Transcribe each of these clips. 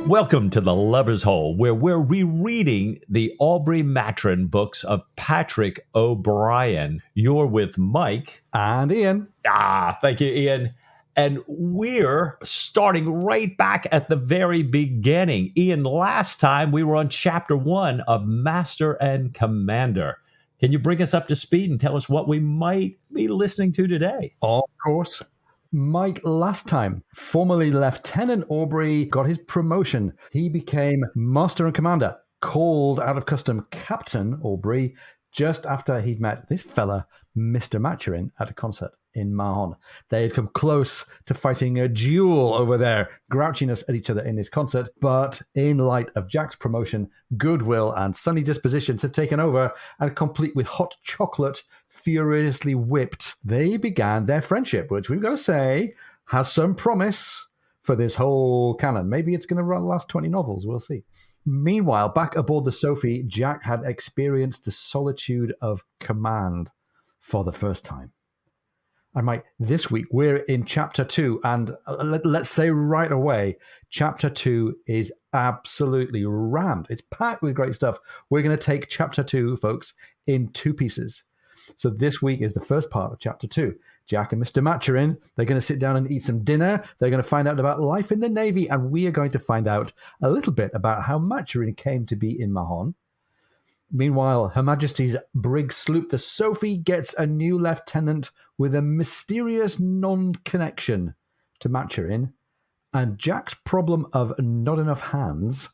Welcome to the Lover's Hole, where we're rereading the Aubrey Maturin books of Patrick O'Brien. You're with Mike. And Ian. Thank you, Ian. And we're starting right back at the very beginning. Ian, last time we were on chapter 1 of Master and Commander. Can you bring us up to speed and tell us what we might be listening to today? Of course. Mike, last time, formerly Lieutenant Aubrey got his promotion. He became Master and Commander, called out of custom Captain Aubrey, just after he'd met this fella, Mr. Maturin, at a concert in Mahon. They had come close to fighting a duel over their grouchiness at each other in this concert, but in light of Jack's promotion, goodwill and sunny dispositions have taken over, and complete with hot chocolate, furiously whipped, they began their friendship, which we've got to say has some promise for this whole canon. Maybe it's going to last 20 novels, we'll see. Meanwhile, back aboard the Sophie, Jack had experienced the solitude of command for the first time. And Mike, this week we're in chapter 2, and let's say right away, chapter 2 is absolutely rammed. It's packed with great stuff. We're going to take chapter 2, folks, in 2 pieces. So this week is the first part of chapter 2. Jack and Mr. Maturin, they're going to sit down and eat some dinner. They're going to find out about life in the Navy, and we are going to find out a little bit about how Maturin came to be in Mahon. Meanwhile, Her Majesty's brig sloop, the Sophie, gets a new lieutenant with a mysterious non-connection to Maturin, and Jack's problem of not enough hands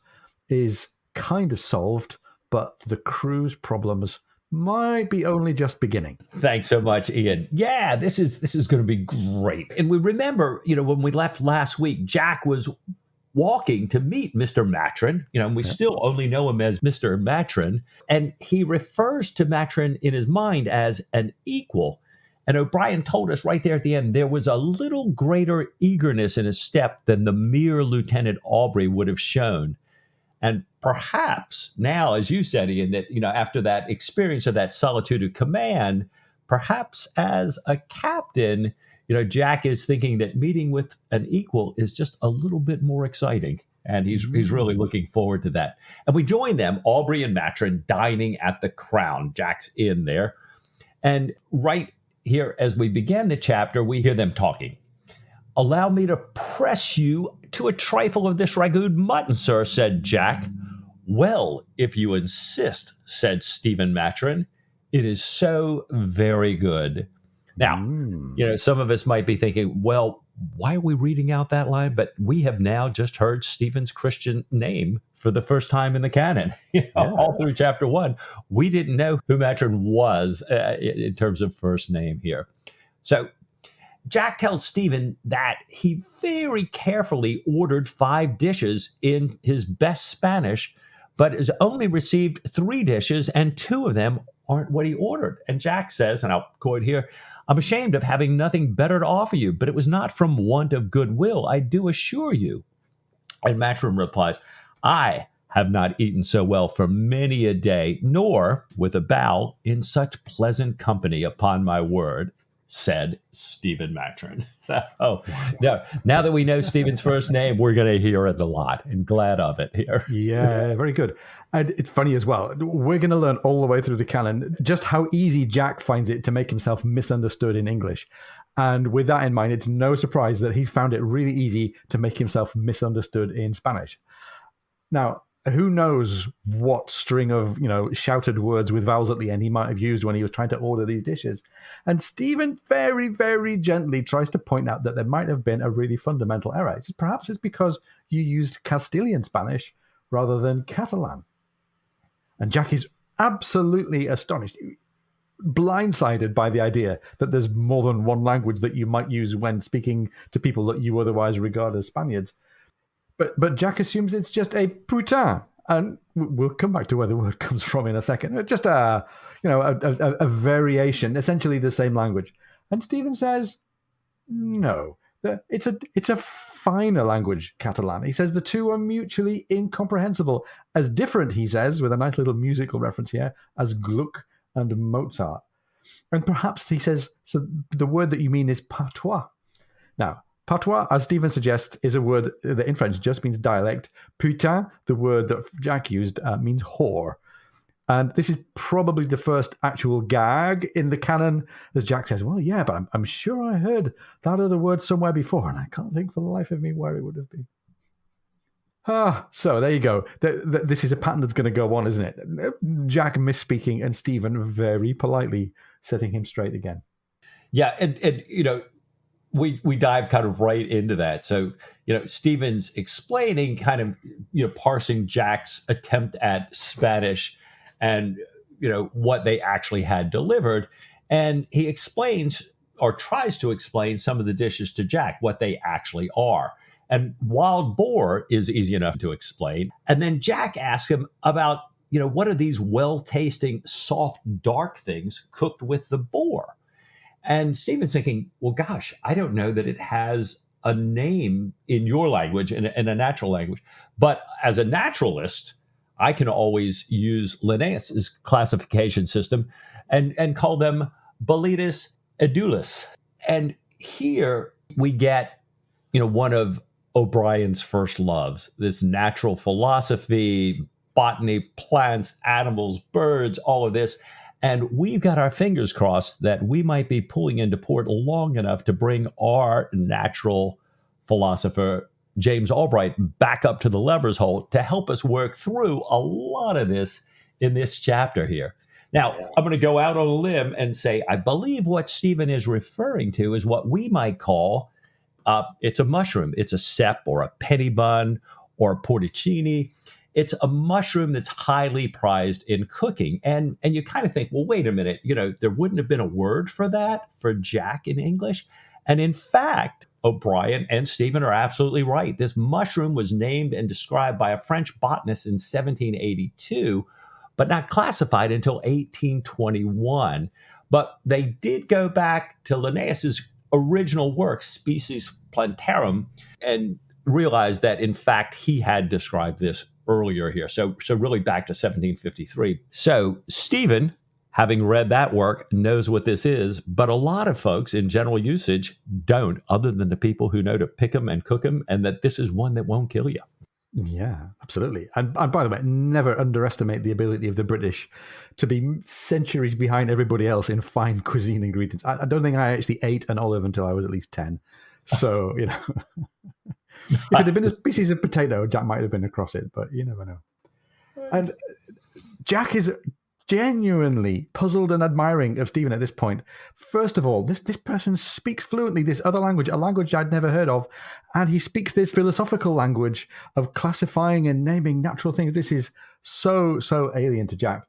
is kind of solved, but the crew's problems might be only just beginning. Thanks so much, Ian. Yeah, this is going to be great. And we remember, when we left last week, Jack was walking to meet Mr. Maturin, and we still only know him as Mr. Maturin, and he refers to Maturin in his mind as an equal. And O'Brien told us right there at the end, there was a little greater eagerness in his step than the mere Lieutenant Aubrey would have shown. And perhaps now, as you said, Ian, that, after that experience of that solitude of command, perhaps as a captain, Jack is thinking that meeting with an equal is just a little bit more exciting. And he's really looking forward to that. And we join them, Aubrey and Maturin, dining at the Crown. Jack's in there. And right here, as we begin the chapter, we hear them talking. "Allow me to press you to a trifle of this ragout mutton, sir," said Jack. "Well, if you insist," said Stephen Maturin. "It is so very good." Now, some of us might be thinking, well, why are we reading out that line? But we have now just heard Stephen's Christian name for the first time in the canon. All through chapter 1. We didn't know who Maturin was in terms of first name here. So Jack tells Stephen that he very carefully ordered 5 dishes in his best Spanish, but has only received 3 dishes, and 2 of them aren't what he ordered. And Jack says, and I'll quote here, "I'm ashamed of having nothing better to offer you, but it was not from want of goodwill, I do assure you." And Maturin replies, "I have not eaten so well for many a day, nor, with a bow, in such pleasant company, upon my word," said Stephen Maturin. So, now that we know Stephen's first name, we're going to hear it a lot, and glad of it here. Yeah, very good. And it's funny as well. We're going to learn all the way through the canon just how easy Jack finds it to make himself misunderstood in English. And with that in mind, it's no surprise that he's found it really easy to make himself misunderstood in Spanish. Now, who knows what string of, shouted words with vowels at the end he might have used when he was trying to order these dishes. And Stephen very, very gently tries to point out that there might have been a really fundamental error. Perhaps it's because you used Castilian Spanish rather than Catalan. And Jack is absolutely astonished, blindsided by the idea that there's more than one language that you might use when speaking to people that you otherwise regard as Spaniards. But Jack assumes it's just a putain, and we'll come back to where the word comes from in a second. Just a variation, essentially the same language. And Stephen says, no, it's a finer language, Catalan. He says the two are mutually incomprehensible, as different, he says, with a nice little musical reference here, as Gluck and Mozart. And perhaps he says, so the word that you mean is patois. Now, Patois, as Stephen suggests, is a word that in French just means dialect. Putain, the word that Jack used, means whore. And this is probably the first actual gag in the canon, as Jack says, well, yeah, but I'm sure I heard that other word somewhere before, and I can't think for the life of me where it would have been. So there you go. This is a pattern that's going to go on, isn't it? Jack misspeaking and Stephen very politely setting him straight again. Yeah, and we dive kind of right into that. So, Stephen's explaining kind of, parsing Jack's attempt at Spanish and, what they actually had delivered. And he explains or tries to explain some of the dishes to Jack, what they actually are. And wild boar is easy enough to explain. And then Jack asks him about, what are these well-tasting, soft, dark things cooked with the boar? And Stephen's thinking, well, gosh, I don't know that it has a name in your language, in a natural language. But as a naturalist, I can always use Linnaeus's classification system and call them Boletus edulis. And here we get, one of O'Brien's first loves, this natural philosophy, botany, plants, animals, birds, all of this. And we've got our fingers crossed that we might be pulling into port long enough to bring our natural philosopher, James Albright, back up to the levers hole to help us work through a lot of this in this chapter here. Now, I'm going to go out on a limb and say, I believe what Stephen is referring to is what we might call, it's a mushroom. It's a cep or a penny bun or a porticini. It's a mushroom that's highly prized in cooking. And you kind of think, well, wait a minute, there wouldn't have been a word for that for Jack in English. And in fact, O'Brien and Stephen are absolutely right. This mushroom was named and described by a French botanist in 1782, but not classified until 1821. But they did go back to Linnaeus's original work, Species Plantarum, and realized that, in fact, he had described this earlier here. So really back to 1753. So Stephen, having read that work, knows what this is, but a lot of folks in general usage don't, other than the people who know to pick them and cook them, and that this is one that won't kill you. Yeah, absolutely. And by the way, never underestimate the ability of the British to be centuries behind everybody else in fine cuisine ingredients. I don't think I actually ate an olive until I was at least 10. So, if it had been a species of potato, Jack might have been across it, but you never know. And Jack is genuinely puzzled and admiring of Stephen at this point. First of all, this person speaks fluently this other language, a language I'd never heard of, and he speaks this philosophical language of classifying and naming natural things. This is so alien to Jack.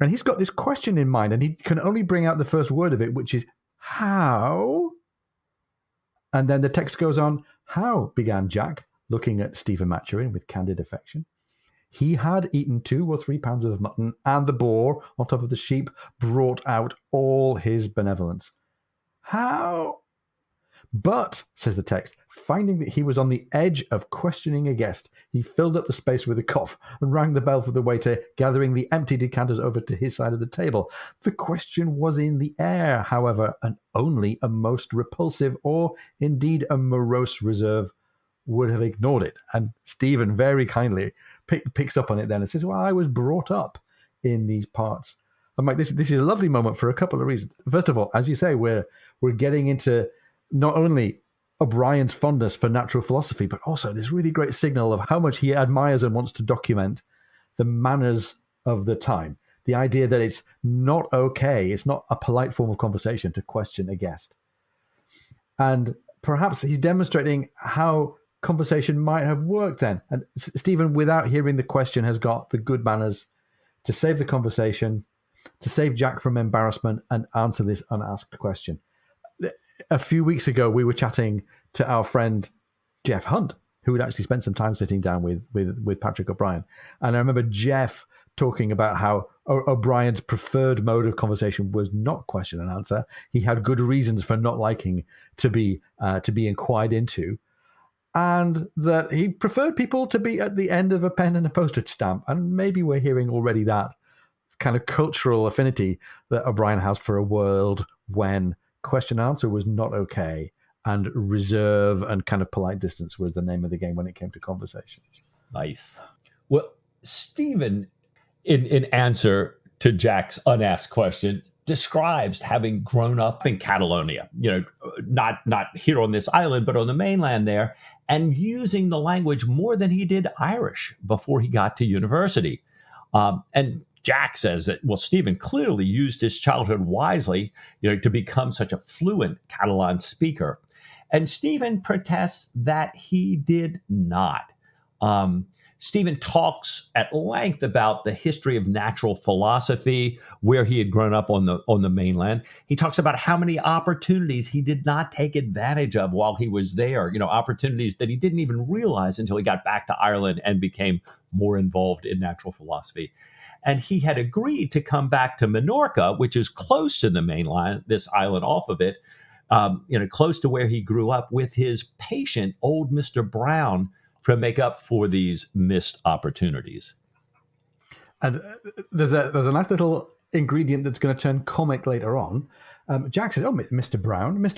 And he's got this question in mind, and he can only bring out the first word of it, which is how? And then the text goes on, how, began Jack, looking at Stephen Maturin with candid affection. He had eaten 2 or 3 pounds of mutton, and the boar on top of the sheep brought out all his benevolence. How? But, says the text, finding that he was on the edge of questioning a guest, he filled up the space with a cough and rang the bell for the waiter, gathering the empty decanters over to his side of the table. The question was in the air, however, and only a most repulsive or indeed a morose reserve would have ignored it. And Stephen very kindly picks up on it then and says, well, I was brought up in these parts. I'm like, this is a lovely moment for a couple of reasons. First of all, as you say, we're getting into not only O'Brien's fondness for natural philosophy, but also this really great signal of how much he admires and wants to document the manners of the time. The idea that it's not okay, it's not a polite form of conversation to question a guest. And perhaps he's demonstrating how conversation might have worked then. And Stephen, without hearing the question, has got the good manners to save the conversation, to save Jack from embarrassment and answer this unasked question. A few weeks ago, we were chatting to our friend Jeff Hunt, who had actually spent some time sitting down with Patrick O'Brien. And I remember Jeff talking about how O'Brien's preferred mode of conversation was not question and answer. He had good reasons for not liking to be inquired into, and that he preferred people to be at the end of a pen and a postage stamp. And maybe we're hearing already that kind of cultural affinity that O'Brien has for a world when question and answer was not okay, and reserve and kind of polite distance was the name of the game when it came to conversation. Nice. Well, Stephen, in answer to Jack's unasked question, describes having grown up in Catalonia, not here on this island, but on the mainland there, and using the language more than he did Irish before he got to university. And Jack says that, well, Stephen clearly used his childhood wisely, to become such a fluent Catalan speaker. And Stephen protests that he did not. Stephen talks at length about the history of natural philosophy, where he had grown up on the mainland. He talks about how many opportunities he did not take advantage of while he was there, opportunities that he didn't even realize until he got back to Ireland and became more involved in natural philosophy. And he had agreed to come back to Minorca, which is close to the mainland, this island off of it, close to where he grew up, with his patient, old Mr. Brown, to make up for these missed opportunities. And there's a nice little ingredient that's going to turn comic later on. Jack says, "Oh, Mr.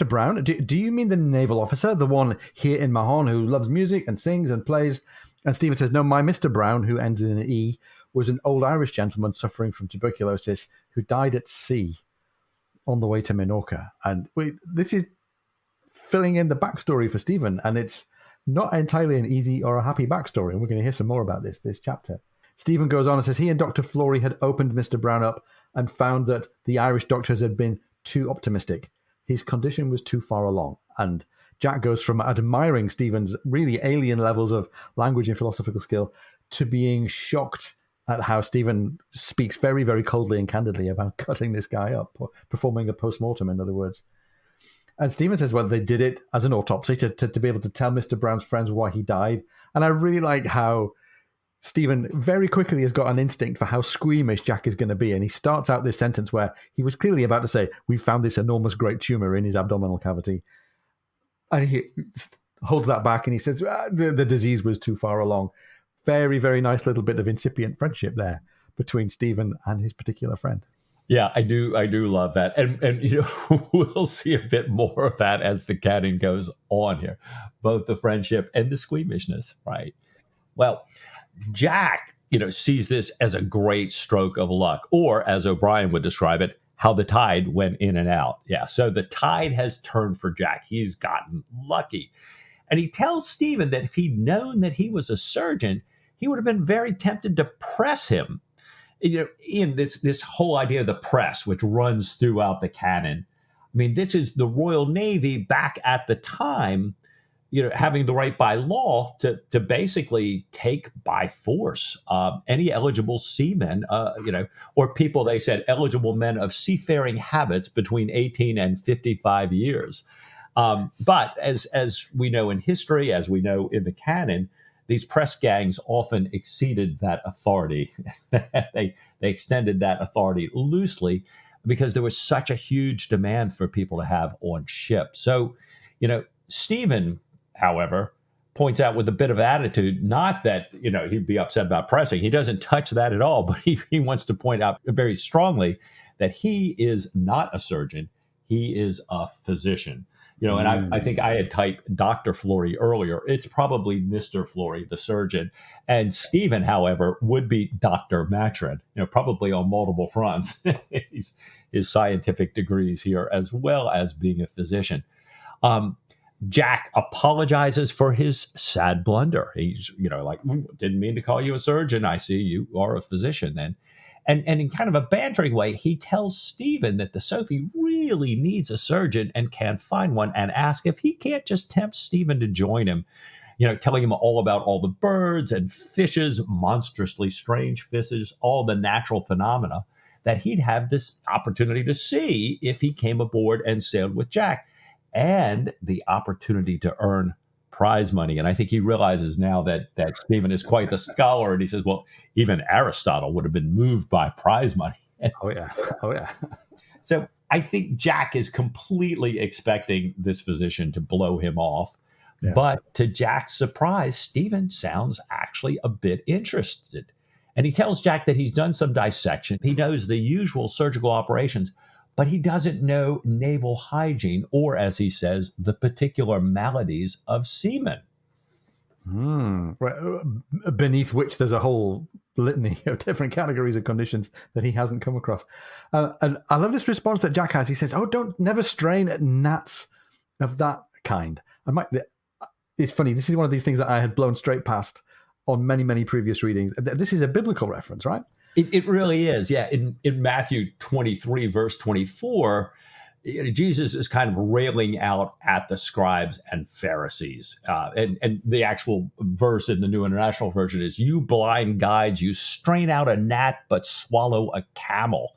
Brown, do you mean the naval officer, the one here in Mahon who loves music and sings and plays?" And Stephen says, "No, my Mr. Brown, who ends in an E, was an old Irish gentleman suffering from tuberculosis who died at sea on the way to Minorca." And this is filling in the backstory for Stephen, and it's not entirely an easy or a happy backstory. And we're going to hear some more about this chapter. Stephen goes on and says he and Dr. Flory had opened Mr. Brown up and found that the Irish doctors had been too optimistic. His condition was too far along. And Jack goes from admiring Stephen's really alien levels of language and philosophical skill to being shocked at how Stephen speaks very, very coldly and candidly about cutting this guy up, or performing a post-mortem, in other words. And Stephen says, well, they did it as an autopsy to be able to tell Mr. Brown's friends why he died. And I really like how Stephen very quickly has got an instinct for how squeamish Jack is going to be. And he starts out this sentence where he was clearly about to say, "We found this enormous great tumor in his abdominal cavity." And he holds that back and he says, the disease was too far along. Very, very nice little bit of incipient friendship there between Stephen and his particular friend. Yeah, I do love that. And we'll see a bit more of that as the canon goes on here, both the friendship and the squeamishness, right? Well, Jack, sees this as a great stroke of luck, or as O'Brien would describe it, how the tide went in and out. Yeah, so the tide has turned for Jack. He's gotten lucky. And he tells Stephen that if he'd known that he was a surgeon, he would have been very tempted to press him. In this whole idea of the press, which runs throughout the canon. I mean, this is the Royal Navy back at the time, having the right by law to basically take by force any eligible seamen, or people, they said, eligible men of seafaring habits between 18 and 55 years. But as we know in history, as we know in the canon, these press gangs often exceeded that authority. They extended that authority loosely because there was such a huge demand for people to have on ships. So, Stephen, however, points out with a bit of attitude, not that, he'd be upset about pressing. He doesn't touch that at all, but he wants to point out very strongly that he is not a surgeon. He is a physician. And I think I had typed Dr. Flory earlier. It's probably Mr. Flory, the surgeon. And Stephen, however, would be Dr. Maturin, probably on multiple fronts. His scientific degrees here, as well as being a physician. Jack apologizes for his sad blunder. He's, didn't mean to call you a surgeon. I see you are a physician then. And in kind of a bantering way, he tells Stephen that the Sophie really needs a surgeon and can't find one, and asks if he can't just tempt Stephen to join him, telling him all about all the birds and fishes, monstrously strange fishes, all the natural phenomena that he'd have this opportunity to see if he came aboard and sailed with Jack, and the opportunity to earn prize money. And I think he realizes now that Stephen is quite the scholar. And he says, well, even Aristotle would have been moved by prize money. Oh, yeah. So I think Jack is completely expecting this physician to blow him off. Yeah. But to Jack's surprise, Stephen sounds actually a bit interested. And he tells Jack that he's done some dissection. He knows the usual surgical operations, but he doesn't know naval hygiene or, as he says, the particular maladies of seamen. Right, beneath which there's a whole litany of different categories of conditions that he hasn't come across. And I love this response that Jack has. He says, never strain at gnats of that kind. It's funny. This is one of these things that I had blown straight past on many, many previous readings. This is a biblical reference, right? It really is. Yeah. In Matthew 23, verse 24, Jesus is kind of railing out at the scribes and Pharisees. And the actual verse in the New International Version is, "You blind guides, you strain out a gnat but swallow a camel."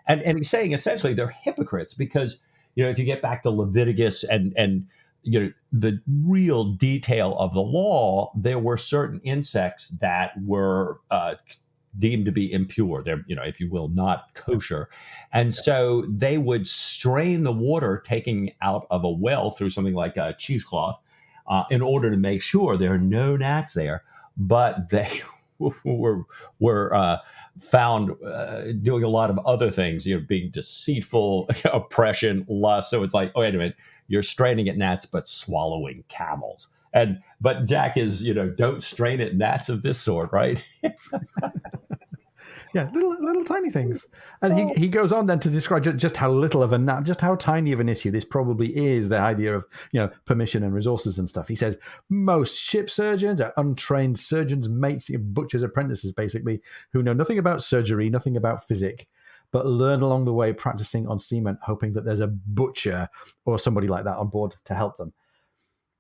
And he's saying essentially they're hypocrites because, if you get back to Leviticus and the real detail of the law, there were certain insects that were deemed to be impure. They're, if you will, not kosher. And so they would strain the water taking out of a well through something like a cheesecloth in order to make sure there are no gnats there. But they were found doing a lot of other things, being deceitful, oppression, lust. So it's like, oh, wait a minute, you're straining at gnats, but swallowing camels. But Jack is, don't strain at gnats of this sort, right? Yeah, little tiny things. And he goes on then to describe just how little of a gnat, just how tiny of an issue this probably is, the idea of, permission and resources and stuff. He says most ship surgeons are untrained surgeons, mates, butchers' apprentices, basically, who know nothing about surgery, nothing about physic, but learn along the way practicing on seamen, hoping that there's a butcher or somebody like that on board to help them.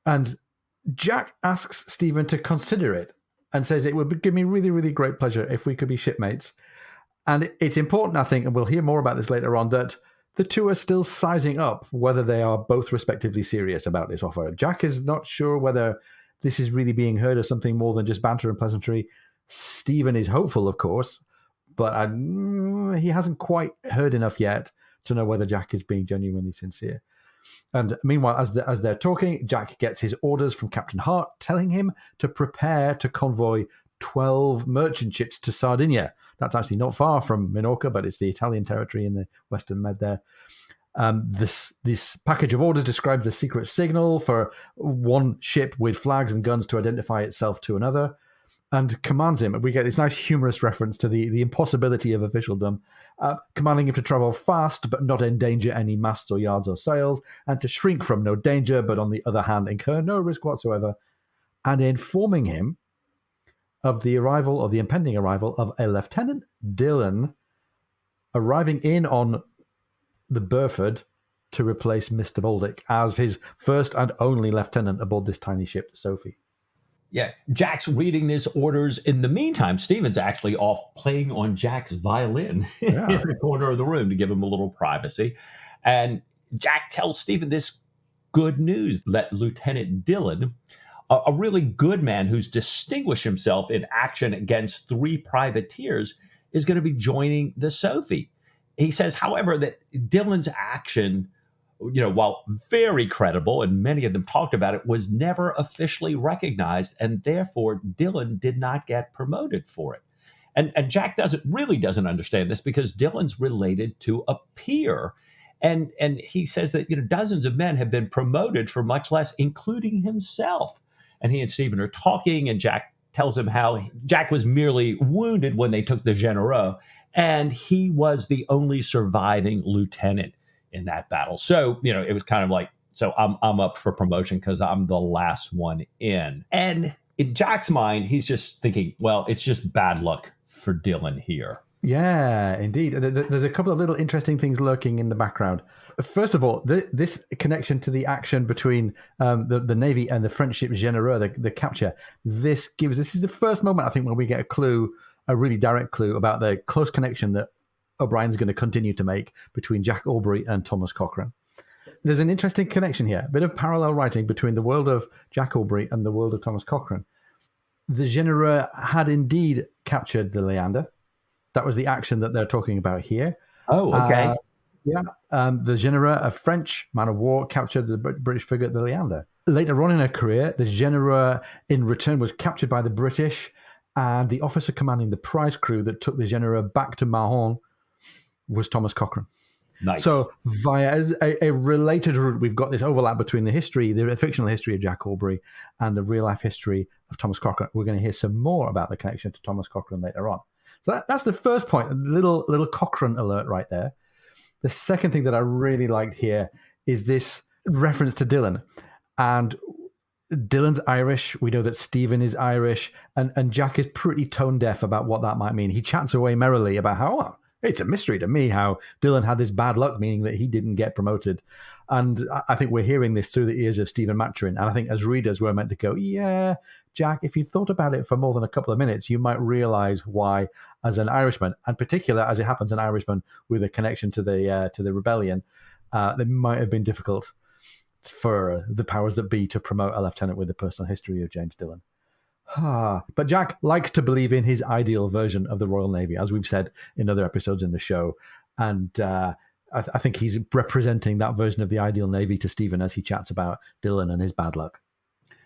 And Jack asks Stephen to consider it and says it would give me really, really great pleasure if we could be shipmates. And it's important, I think, and we'll hear more about this later on, that the two are still sizing up whether they are both respectively serious about this offer. Jack is not sure whether this is really being heard as something more than just banter and pleasantry. Stephen is hopeful, of course, but he hasn't quite heard enough yet to know whether Jack is being genuinely sincere. And meanwhile, as they're talking, Jack gets his orders from Captain Hart, telling him to prepare to convoy 12 merchant ships to Sardinia. That's actually not far from Minorca, but it's the Italian territory in the Western Med there. This package of orders describes the secret signal for one ship with flags and guns to identify itself to another, and commands him. We get this nice humorous reference to the impossibility of officialdom, commanding him to travel fast but not endanger any masts or yards or sails, and to shrink from no danger but on the other hand incur no risk whatsoever, and informing him of the arrival or the impending arrival of a Lieutenant Dillon arriving in on the Burford to replace Mr. Baldick as his first and only lieutenant aboard this tiny ship, the Sophie. Yeah, Jack's reading these orders. In the meantime, Stephen's actually off playing on Jack's violin in the corner of the room to give him a little privacy. And Jack tells Stephen this good news that Lieutenant Dillon, a really good man who's distinguished himself in action against 3 privateers, is going to be joining the Sophie. He says, however, that Dillon's action, while very credible, and many of them talked about it, was never officially recognized, and therefore Dillon did not get promoted for it. And Jack doesn't understand this because Dillon's related to a peer. And he says that dozens of men have been promoted for much less, including himself. And he and Stephen are talking, and Jack tells him how Jack was merely wounded when they took the Genereux, and he was the only surviving lieutenant in that battle. So, it was kind of like, so I'm up for promotion because I'm the last one in. And in Jack's mind, he's just thinking, well, it's just bad luck for Dillon here. Yeah, indeed. There's a couple of little interesting things lurking in the background. First of all, this connection to the action between the Navy and the French ship Genereux, the capture, this is the first moment, I think, where we get a really direct clue about the close connection that O'Brien's going to continue to make between Jack Aubrey and Thomas Cochrane. There's an interesting connection here, a bit of parallel writing between the world of Jack Aubrey and the world of Thomas Cochrane. The Genereux had indeed captured the Leander. That was the action that they're talking about here. Oh, okay. The Genereux, a French man of war, captured the British frigate, the Leander. Later on in her career, the Genereux, in return, was captured by the British, and the officer commanding the prize crew that took the Genereux back to Mahon was Thomas Cochrane. Nice. So via as a related route, we've got this overlap between the fictional history of Jack Aubrey and the real life history of Thomas Cochrane. We're going to hear some more about the connection to Thomas Cochrane later on. So that's the first point, a little Cochrane alert right there. The second thing that I really liked here is this reference to Dillon. And Dillon's Irish. We know that Stephen is Irish. And Jack is pretty tone deaf about what that might mean. He chats away merrily about how, it's a mystery to me how Dillon had this bad luck, meaning that he didn't get promoted. And I think we're hearing this through the ears of Stephen Maturin. And I think as readers, we're meant to go, yeah, Jack, if you thought about it for more than a couple of minutes, you might realize why, as an Irishman, and particular as it happens, an Irishman with a connection to the rebellion, it might have been difficult for the powers that be to promote a lieutenant with the personal history of James Dillon. But Jack likes to believe in his ideal version of the Royal Navy, as we've said in other episodes in the show. And I think he's representing that version of the ideal Navy to Stephen as he chats about Dillon and his bad luck.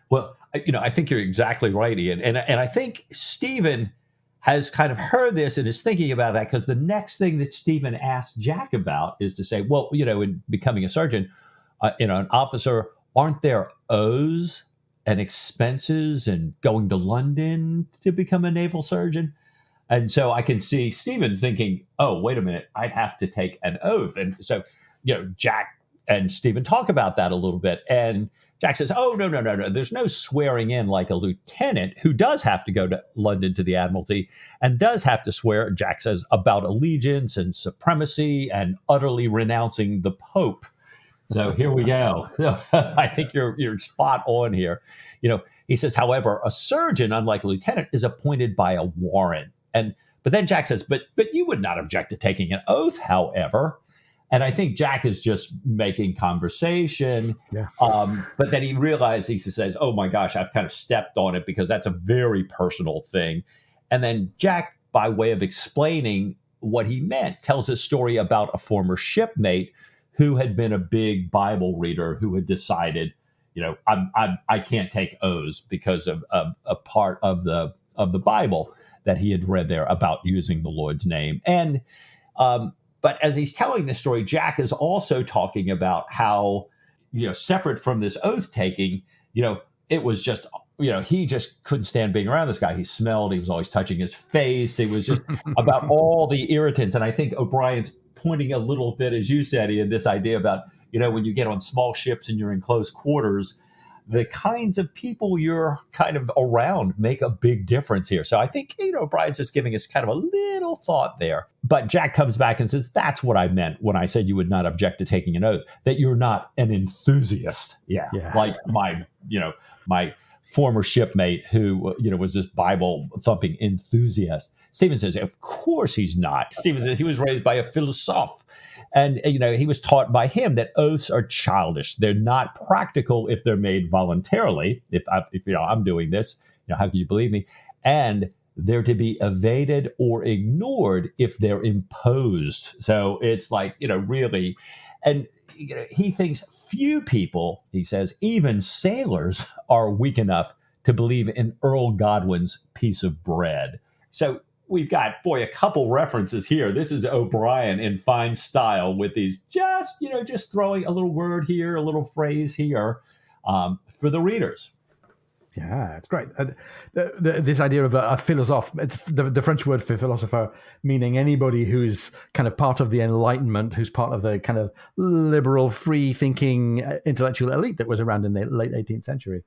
Well, I think you're exactly right, Ian. And I think Stephen has kind of heard this and is thinking about that, because the next thing that Stephen asks Jack about is to say, well, in becoming a sergeant, an officer, aren't there oaths and expenses and going to London to become a naval surgeon? And so I can see Stephen thinking, oh, wait a minute, I'd have to take an oath. And so, Jack and Stephen talk about that a little bit. And Jack says, oh, no. There's no swearing in like a lieutenant who does have to go to London to the Admiralty and does have to swear, Jack says, about allegiance and supremacy and utterly renouncing the Pope. So here we go. I think you're spot on here. He says, however, a surgeon, unlike a lieutenant, is appointed by a warrant. But then Jack says, but you would not object to taking an oath, however. And I think Jack is just making conversation. Yeah. But then he says, oh my gosh, I've kind of stepped on it because that's a very personal thing. And then Jack, by way of explaining what he meant, tells a story about a former shipmate who had been a big Bible reader who had decided, I can't take oaths because of a part of the Bible that he had read there about using the Lord's name. And but as he's telling this story, Jack is also talking about how, separate from this oath taking, it was just, he just couldn't stand being around this guy. He smelled, he was always touching his face. It was just about all the irritants. And I think O'Brien's pointing a little bit, as you said, Ian, this idea about, when you get on small ships and you're in close quarters, the kinds of people you're kind of around make a big difference here. So I think, O'Brien's just giving us kind of a little thought there. But Jack comes back and says, that's what I meant when I said you would not object to taking an oath, that you're not an enthusiast. Yeah. Like my former shipmate who, was this Bible thumping enthusiast. Stephen says, of course he's not. Stephen says he was raised by a philosophe. And, he was taught by him that oaths are childish. They're not practical if they're made voluntarily. If I'm doing this, how can you believe me? And they're to be evaded or ignored if they're imposed. So it's like, really. And he thinks few people, he says, even sailors are weak enough to believe in Earl Godwin's piece of bread. So we've got, a couple references here. This is O'Brien in fine style with these just throwing a little word here, a little phrase here for the readers. Yeah, it's great. This idea of a philosophe, it's the French word for philosopher, meaning anybody who's kind of part of the Enlightenment, who's part of the kind of liberal, free-thinking intellectual elite that was around in the late 18th century.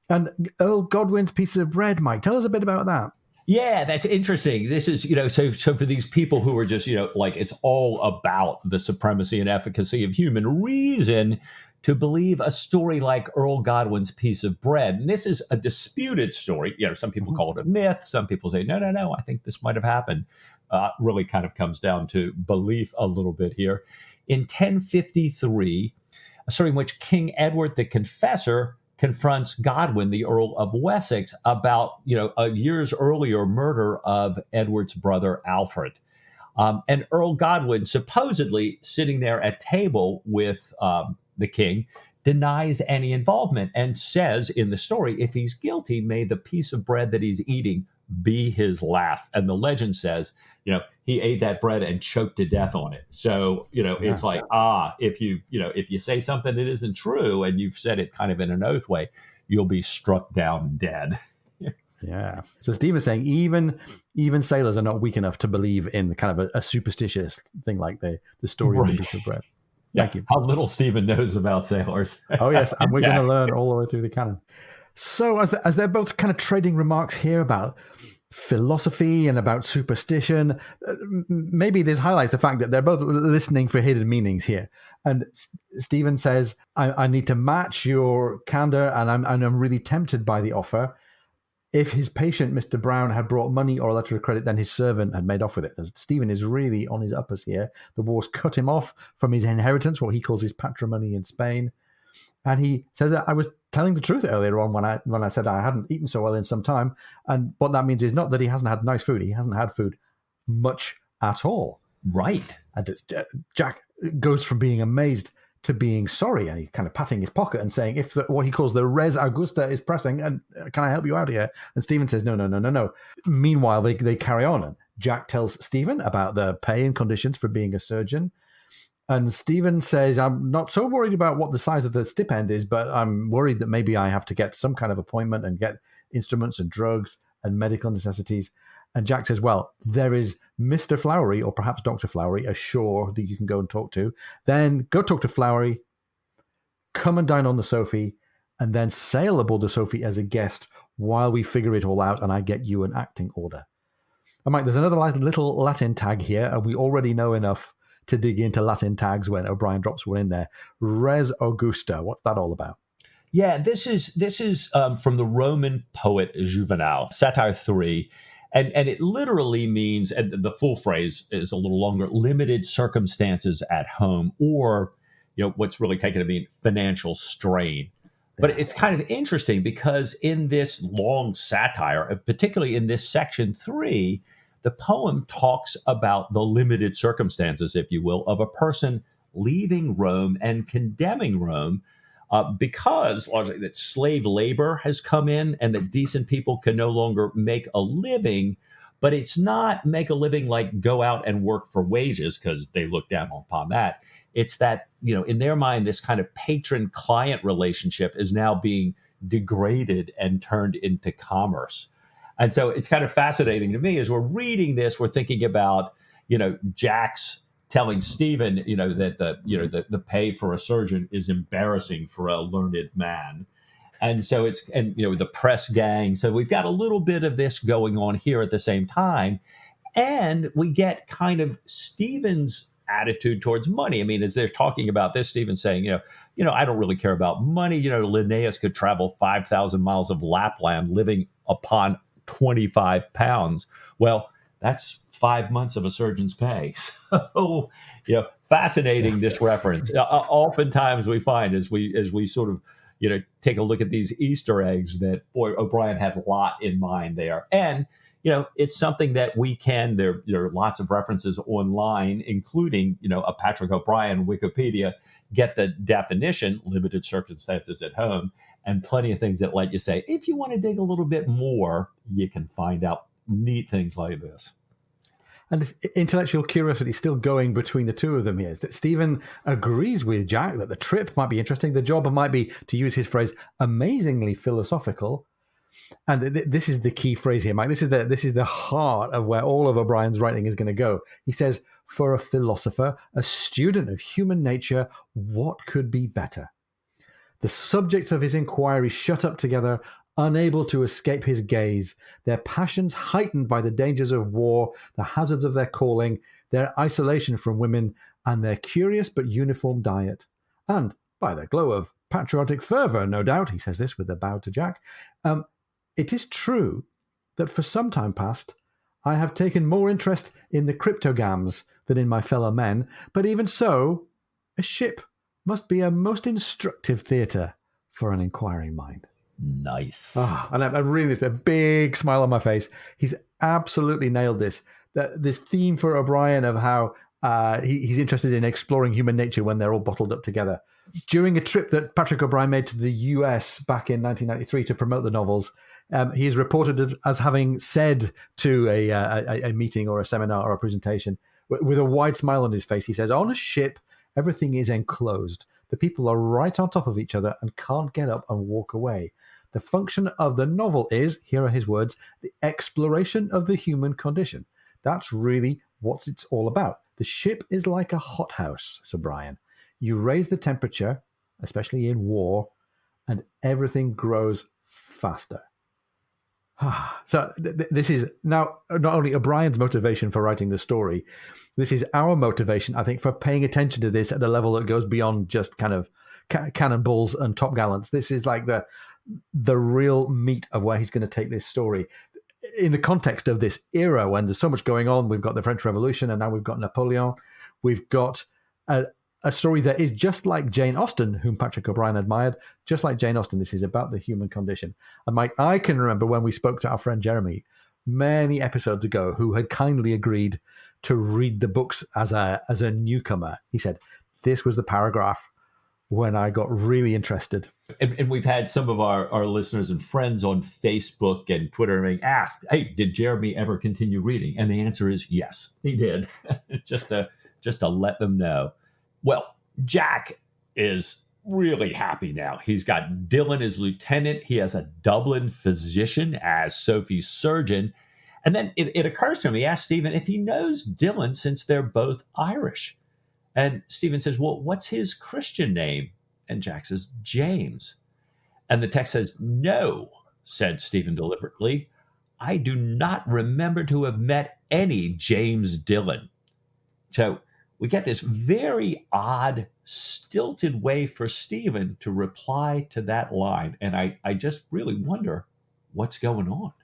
And Earl Godwin's piece of bread, Mike, tell us a bit about that. Yeah, that's interesting. This is, so for these people who are just, like it's all about the supremacy and efficacy of human reason, to believe a story like Earl Godwin's piece of bread. And this is a disputed story. Some people call it a myth. Some people say, no, I think this might have happened. Really kind of comes down to belief a little bit here. In 1053, a story in which King Edward the Confessor confronts Godwin, the Earl of Wessex, about, a year's earlier murder of Edward's brother Alfred. And Earl Godwin supposedly sitting there at table with the king denies any involvement and says in the story, if he's guilty, may the piece of bread that he's eating be his last. And the legend says, he ate that bread and choked to death on it. So, it's like, if you say something that isn't true and you've said it kind of in an oath way, you'll be struck down dead. Yeah. So Stephen's saying even sailors are not weak enough to believe in the kind of a superstitious thing like the story of the piece of bread. Thank you. How little Stephen knows about sailors. Oh, yes. And we're going to learn all the way through the canon. So as they're both kind of trading remarks here about philosophy and about superstition, maybe this highlights the fact that they're both listening for hidden meanings here. And Stephen says, I need to match your candor, and I'm really tempted by the offer. If his patient, Mr. Brown, had brought money or a letter of credit, then his servant had made off with it. Stephen is really on his uppers here. The war's cut him off from his inheritance, what he calls his patrimony in Spain. And he says that I was telling the truth earlier on when I said I hadn't eaten so well in some time. And what that means is not that he hasn't had nice food. He hasn't had food much at all. Right. And Jack goes from being amazed to being sorry, and he's kind of patting his pocket and saying, if what he calls the res augusta is pressing, and can I help you out here? And Stephen says, no. Meanwhile, they carry on, and Jack tells Stephen about the pay and conditions for being a surgeon. And Stephen says, I'm not so worried about what the size of the stipend is, but I'm worried that maybe I have to get some kind of appointment and get instruments and drugs and medical necessities. And Jack says, well, there is Mr. Flowery, or perhaps Dr. Flowery, ashore that you can go and talk to. Then go talk to Flowery, come and dine on the Sophie, and then sail aboard the Sophie as a guest while we figure it all out and I get you an acting order. And Mike, there's another little Latin tag here, and we already know enough to dig into Latin tags when O'Brien drops one in there. Res Augusta, what's that all about? Yeah, this is from the Roman poet Juvenal, Satire 3. And it literally means, and the full phrase is a little longer, limited circumstances at home, or, what's really taken to mean financial strain. But it's kind of interesting because in this long satire, particularly in this section 3, the poem talks about the limited circumstances, if you will, of a person leaving Rome and condemning Rome because largely that slave labor has come in and that decent people can no longer make a living. But it's not make a living like go out and work for wages, because they look down upon that. It's that, in their mind, this kind of patron-client relationship is now being degraded and turned into commerce. And so it's kind of fascinating to me as we're reading this, we're thinking about, Jack's telling Stephen, that the pay for a surgeon is embarrassing for a learned man. And so the press gang. So we've got a little bit of this going on here at the same time. And we get kind of Stephen's attitude towards money. I mean, as they're talking about this, Stephen's saying, I don't really care about money. Linnaeus could travel 5,000 miles of Lapland living upon 25 pounds. Well, that's 5 months of a surgeon's pay. So, fascinating, this reference. Oftentimes we find as we sort of, take a look at these Easter eggs that, boy, O'Brien had a lot in mind there. And, it's something that we can, there are lots of references online, including, a Patrick O'Brien Wikipedia, get the definition, limited circumstances at home, and plenty of things that let you say, if you want to dig a little bit more, you can find out neat things like this. And this intellectual curiosity still going between the two of them here. Stephen agrees with Jack that the trip might be interesting. The job might be, to use his phrase, amazingly philosophical. And this is the key phrase here, Mike. This is the heart of where all of O'Brien's writing is going to go. He says, for a philosopher, a student of human nature, what could be better? The subjects of his inquiry shut up together, unable to escape his gaze, their passions heightened by the dangers of war, the hazards of their calling, their isolation from women, and their curious but uniform diet. And by the glow of patriotic fervour, no doubt, he says this with a bow to Jack, it is true that for some time past I have taken more interest in the cryptogams than in my fellow men, but even so, a ship must be a most instructive theatre for an inquiring mind. Nice. And I'm reading this, a big smile on my face. He's absolutely nailed this. This theme for O'Brien of how he's interested in exploring human nature when they're all bottled up together. During a trip that Patrick O'Brian made to the US back in 1993 to promote the novels, he is reported as having said to a meeting or a seminar or a presentation with a wide smile on his face, he says, on a ship, everything is enclosed. The people are right on top of each other and can't get up and walk away. The function of the novel is, here are his words, the exploration of the human condition. That's really what it's all about. The ship is like a hothouse, Sir Brian. You raise the temperature, especially in war, and everything grows faster. So this is now not only O'Brien's motivation for writing the story, this is our motivation, I think, for paying attention to this at a level that goes beyond just kind of cannonballs and top gallants. This is like the real meat of where he's going to take this story. In the context of this era when there's so much going on, we've got the French Revolution and now we've got Napoleon. We've got a story that is just like Jane Austen, whom Patrick O'Brian admired, just like Jane Austen. This is about the human condition. And Mike, I can remember when we spoke to our friend Jeremy many episodes ago, who had kindly agreed to read the books as a newcomer. He said, this was the paragraph when I got really interested. And we've had some of our listeners and friends on Facebook and Twitter being asked, hey, did Jeremy ever continue reading? And the answer is yes, he did. just to let them know. Well, Jack is really happy now. He's got Dillon as lieutenant. He has a Dublin physician as Sophie's surgeon. And then it occurs to him, he asks Stephen if he knows Dillon since they're both Irish. And Stephen says, well, what's his Christian name? And Jack says, James. And the text says, no, said Stephen deliberately. I do not remember to have met any James Dillon. So we get this very odd, stilted way for Stephen to reply to that line. And I just really wonder what's going on.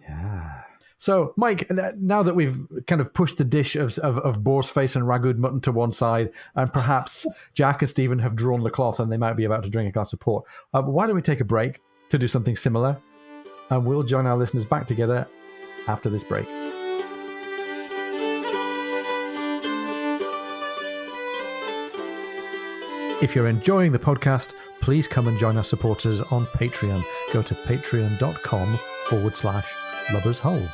Yeah. So, Mike, now that we've kind of pushed the dish of boar's face and ragout mutton to one side, and perhaps Jack and Stephen have drawn the cloth and they might be about to drink a glass of port, why don't we take a break to do something similar? And we'll join our listeners back together after this break. If you're enjoying the podcast, please come and join our supporters on Patreon. Go to patreon.com/LoversHole.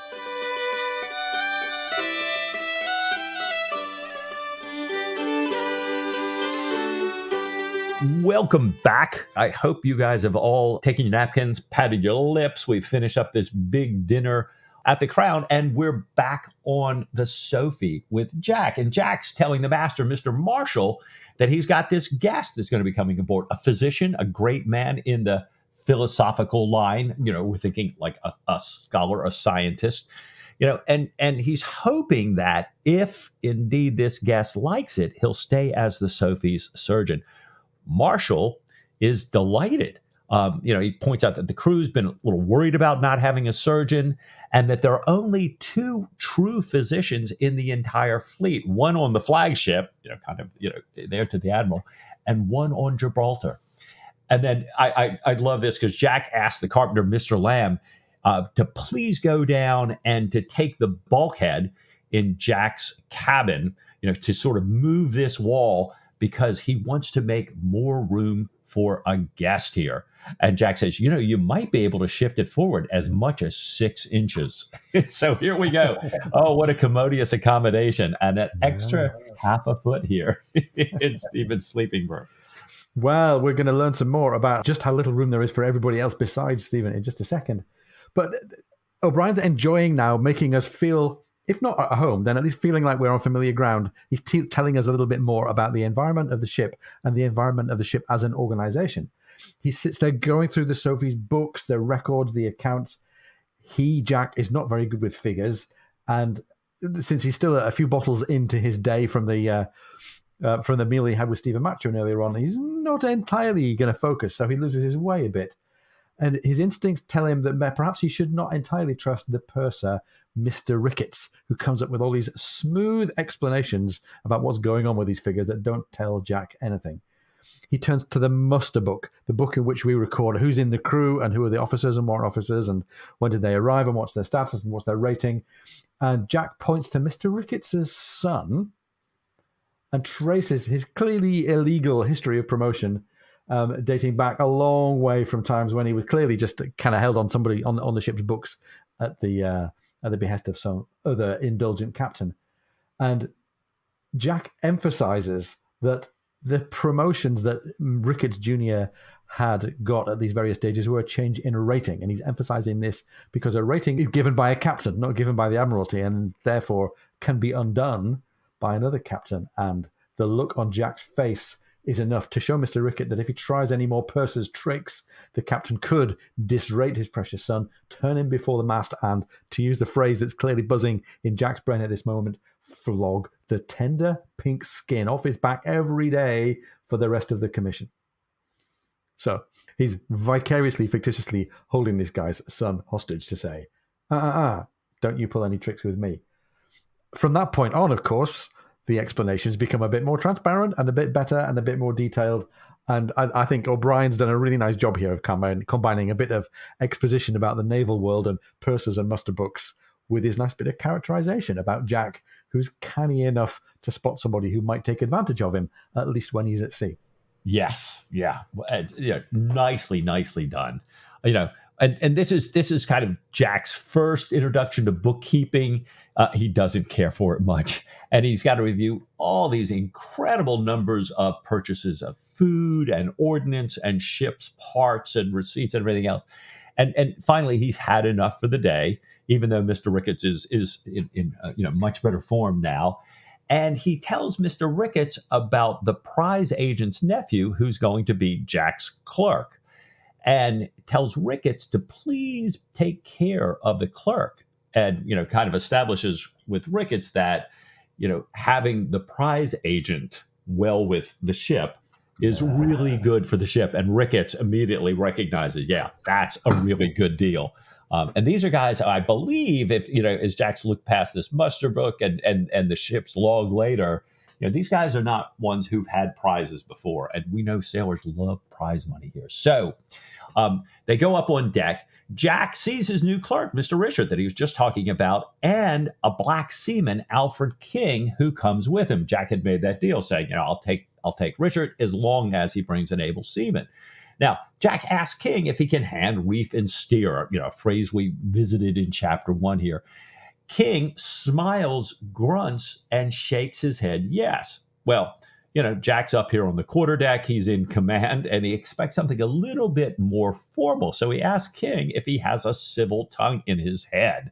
Welcome back. I hope you guys have all taken your napkins, patted your lips. We've finished up this big dinner at the Crown, and we're back on the Sophie with Jack. And Jack's telling the master, Mr. Marshall, that he's got this guest that's going to be coming aboard, a physician, a great man in the philosophical line. You know, we're thinking like a scholar, a scientist, you know, and he's hoping that if indeed this guest likes it, he'll stay as the Sophie's surgeon. Marshall is delighted. He points out that the crew's been a little worried about not having a surgeon and that there are only two true physicians in the entire fleet, one on the flagship, there to the admiral, and one on Gibraltar. And then I love this because Jack asked the carpenter, Mr. Lamb, to please go down and to take the bulkhead in Jack's cabin, to sort of move this wall because he wants to make more room for a guest here. And Jack says, you might be able to shift it forward as much as 6 inches. So here we go. Oh, what a commodious accommodation. And an extra half a foot here in Stephen's sleeping berth. Well, we're going to learn some more about just how little room there is for everybody else besides Stephen in just a second. But O'Brien's enjoying now making us feel, if not at home, then at least feeling like we're on familiar ground. He's telling us a little bit more about the environment of the ship and the environment of the ship as an organization. He sits there going through the Sophie's books, the records, the accounts. Jack, is not very good with figures. And since he's still a few bottles into his day from the meal he had with Stephen Maturin earlier on, he's not entirely going to focus, so he loses his way a bit. And his instincts tell him that perhaps he should not entirely trust the purser, Mr. Ricketts, who comes up with all these smooth explanations about what's going on with these figures that don't tell Jack anything. He turns to the muster book, the book in which we record who's in the crew and who are the officers and what officers and when did they arrive and what's their status and what's their rating. And Jack points to Mr. Ricketts' son and traces his clearly illegal history of promotion, dating back a long way from times when he was clearly just kind of held on somebody on the ship's books at the behest of some other indulgent captain. And Jack emphasizes that the promotions that Ricketts Jr. had got at these various stages were a change in rating. And he's emphasizing this because a rating is given by a captain, not given by the Admiralty, and therefore can be undone by another captain. And the look on Jack's face is enough to show Mr. Rickett that if he tries any more purser's tricks, the captain could disrate his precious son, turn him before the mast, and, to use the phrase that's clearly buzzing in Jack's brain at this moment, flog the tender pink skin off his back every day for the rest of the commission. So he's vicariously, fictitiously holding this guy's son hostage to say, don't you pull any tricks with me. From that point on, of course, the explanations become a bit more transparent and a bit better and a bit more detailed. And I think O'Brien's done a really nice job here of combining a bit of exposition about the naval world and pursers and muster books with his nice bit of characterization about Jack, who's canny enough to spot somebody who might take advantage of him, at least when he's at sea. Yes, yeah, nicely done. And this is kind of Jack's first introduction to bookkeeping. He doesn't care for it much, and he's got to review all these incredible numbers of purchases of food and ordnance and ships parts and receipts and everything else. And finally, he's had enough for the day, even though Mr. Ricketts is in much better form now. And he tells Mr. Ricketts about the prize agent's nephew, who's going to be Jack's clerk, and tells Ricketts to please take care of the clerk. And, kind of establishes with Ricketts that, having the prize agent well with the ship is really good for the ship. And Ricketts immediately recognizes, that's a really good deal. And these are guys, I believe, if as Jack's looked past this muster book and the ship's log later, these guys are not ones who've had prizes before, and we know sailors love prize money here. So they go up on deck. Jack sees his new clerk, Mr. Richard, that he was just talking about, and a black seaman, Alfred King, who comes with him. Jack had made that deal, saying, I'll take Richard as long as he brings an able seaman. Now, Jack asks King if he can hand, reef, and steer, a phrase we visited in chapter 1 here. King smiles, grunts, and shakes his head yes. Well, Jack's up here on the quarterdeck. He's in command, and he expects something a little bit more formal. So he asks King if he has a civil tongue in his head.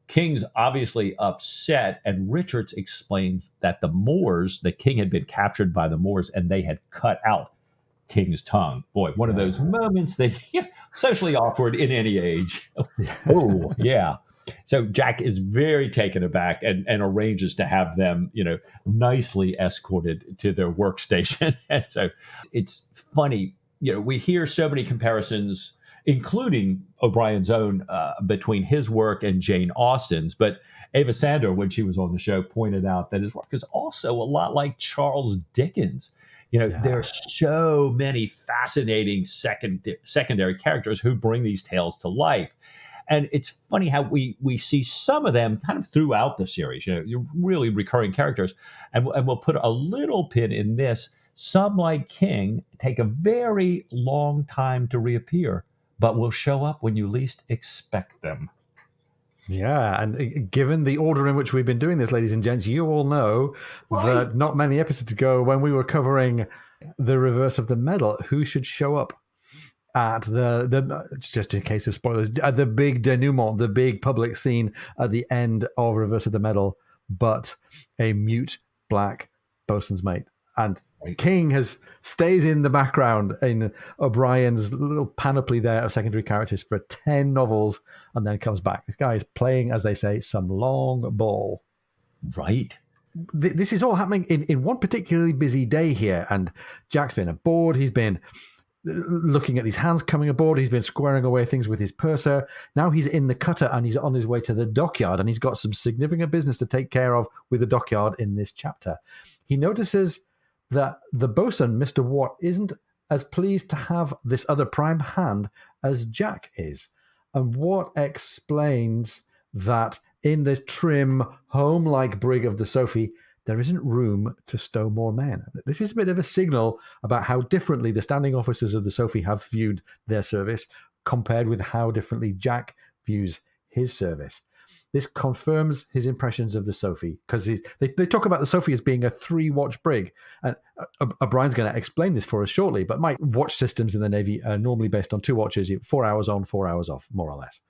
King's obviously upset, and Richards explains that the King had been captured by the Moors, and they had cut out King's tongue. Boy, one of those moments that socially awkward in any age. Oh, yeah. So Jack is very taken aback and arranges to have them, nicely escorted to their workstation. And so it's funny, we hear so many comparisons, including O'Brien's own, between his work and Jane Austen's. But Ava Sander, when she was on the show, pointed out that his work is also a lot like Charles Dickens. There are so many fascinating secondary characters who bring these tales to life. And it's funny how we see some of them kind of throughout the series, you're really recurring characters. And we'll put a little pin in this. Some, like King, take a very long time to reappear, but will show up when you least expect them. Yeah, and given the order in which we've been doing this, ladies and gents, you all know that not many episodes ago, when we were covering the reverse of the medal, who should show up at the just in case of spoilers, at the big denouement, the big public scene at the end of Reverse of the Medal, but a mute black boatswain's mate. And King stays in the background in O'Brien's little panoply there of secondary characters for 10 novels and then comes back. This guy is playing, as they say, some long ball. Right. This is all happening in one particularly busy day here, and Jack's been aboard. He's been looking at these hands coming aboard. He's been squaring away things with his purser. Now he's in the cutter and he's on his way to the dockyard, and he's got some significant business to take care of with the dockyard in this chapter. He notices that the bosun, Mr. Watt, isn't as pleased to have this other prime hand as Jack is. And Watt explains that in this trim, home-like brig of the Sophie, there isn't room to stow more men. This is a bit of a signal about how differently the standing officers of the Sophie have viewed their service compared with how differently Jack views his service. This confirms his impressions of the Sophie, because they talk about the Sophie as being a 3-watch brig. And O'Brien's going to explain this for us shortly, but my watch systems in the Navy are normally based on 2 watches, 4 hours on, 4 hours off, more or less.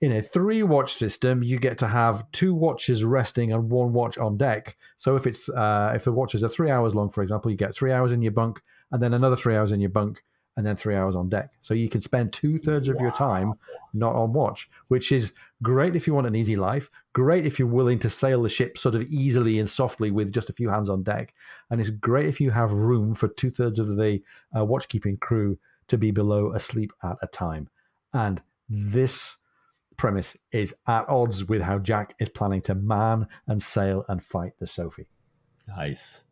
In a 3-watch system, you get to have 2 watches resting and 1 watch on deck. So if the watches are 3 hours long, for example, you get 3 hours in your bunk, and then another 3 hours in your bunk, and then 3 hours on deck. So you can spend 2/3 of your time not on watch, which is great if you want an easy life, great if you're willing to sail the ship sort of easily and softly with just a few hands on deck, and it's great if you have room for 2/3 of the watchkeeping crew to be below asleep at a time. And this premise is at odds with how Jack is planning to man and sail and fight the Sophie. Nice.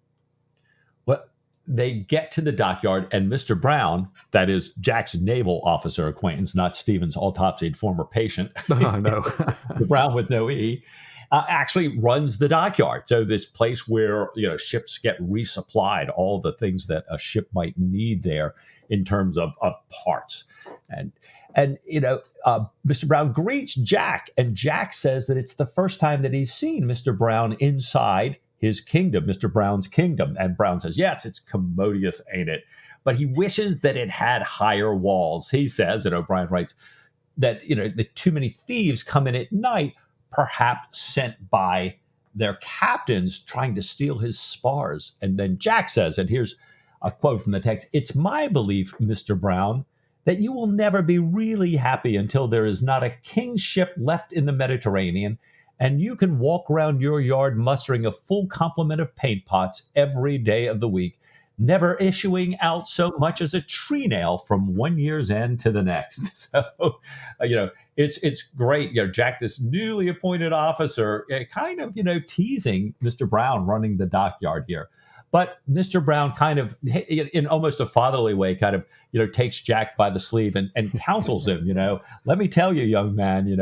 Well, they get to the dockyard, and Mr. Brown, that is Jack's naval officer acquaintance, not Stephen's autopsied former patient. Oh, no. The Brown with no E, actually runs the dockyard. So this place where ships get resupplied, all the things that a ship might need there in terms of parts. And Mr. Brown greets Jack, and Jack says that it's the first time that he's seen Mr. Brown inside his kingdom, Mr. Brown's kingdom. And Brown says, yes, it's commodious, ain't it? But he wishes that it had higher walls. He says, and O'Brien writes, that that too many thieves come in at night, perhaps sent by their captains trying to steal his spars. And then Jack says, and here's a quote from the text, "It's my belief, Mr. Brown, that you will never be really happy until there is not a king's ship left in the Mediterranean, and you can walk around your yard mustering a full complement of paint pots every day of the week, never issuing out so much as a tree nail from one year's end to the next." So, it's great. Jack, this newly appointed officer, kind of, teasing Mr. Brown running the dockyard here. But Mr. Brown kind of, in almost a fatherly way, kind of, takes Jack by the sleeve and counsels him, let me tell you, young man,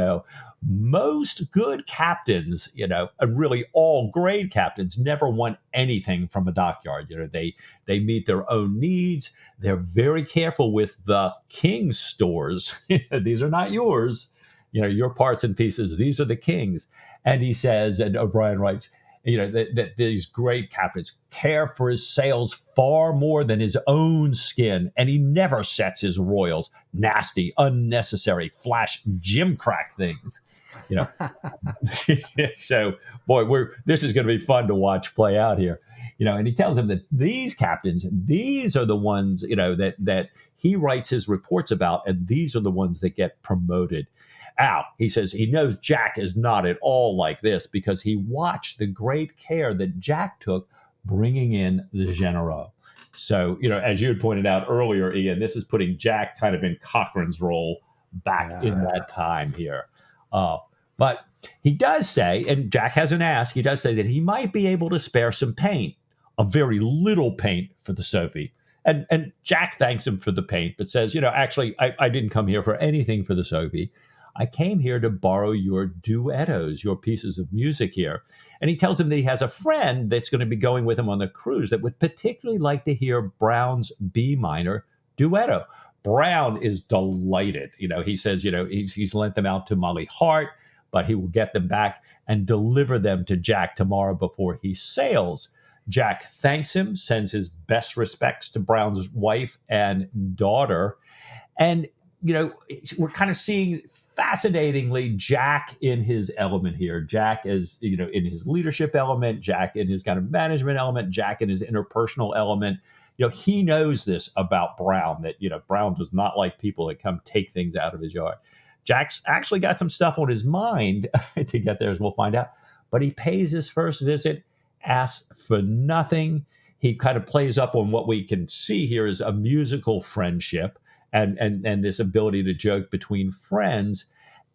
most good captains, and really all great captains never want anything from a dockyard. They meet their own needs. They're very careful with the king's stores. These are not yours, your parts and pieces. These are the king's. And he says, and O'Brien writes, that these great captains care for his sails far more than his own skin, and he never sets his royals nasty, unnecessary, flash gimcrack things. So, boy, this is going to be fun to watch play out here. And he tells him that these captains, these are the ones, that he writes his reports about, and these are the ones that get promoted. He says he knows Jack is not at all like this because he watched the great care that Jack took bringing in the General. So, as you had pointed out earlier, Ian, this is putting Jack kind of in Cochrane's role back in that time here. But he does say, and Jack hasn't asked, he does say that he might be able to spare some paint, a very little paint for the Sophie. And Jack thanks him for the paint, but says, actually, I didn't come here for anything for the Sophie. I came here to borrow your duettos, your pieces of music here. And he tells him that he has a friend that's going to be going with him on the cruise that would particularly like to hear Brown's B minor duetto. Brown is delighted. He says, he's lent them out to Molly Hart, but he will get them back and deliver them to Jack tomorrow before he sails. Jack thanks him, sends his best respects to Brown's wife and daughter. And, we're kind of seeing fascinatingly Jack in his element here. Jack is, in his leadership element, Jack in his kind of management element, Jack in his interpersonal element. He knows this about Brown, that, Brown does not like people that come take things out of his yard. Jack's actually got some stuff on his mind to get there, as we'll find out. But he pays his first visit, asks for nothing. He kind of plays up on what we can see here is a musical friendship and this ability to joke between friends.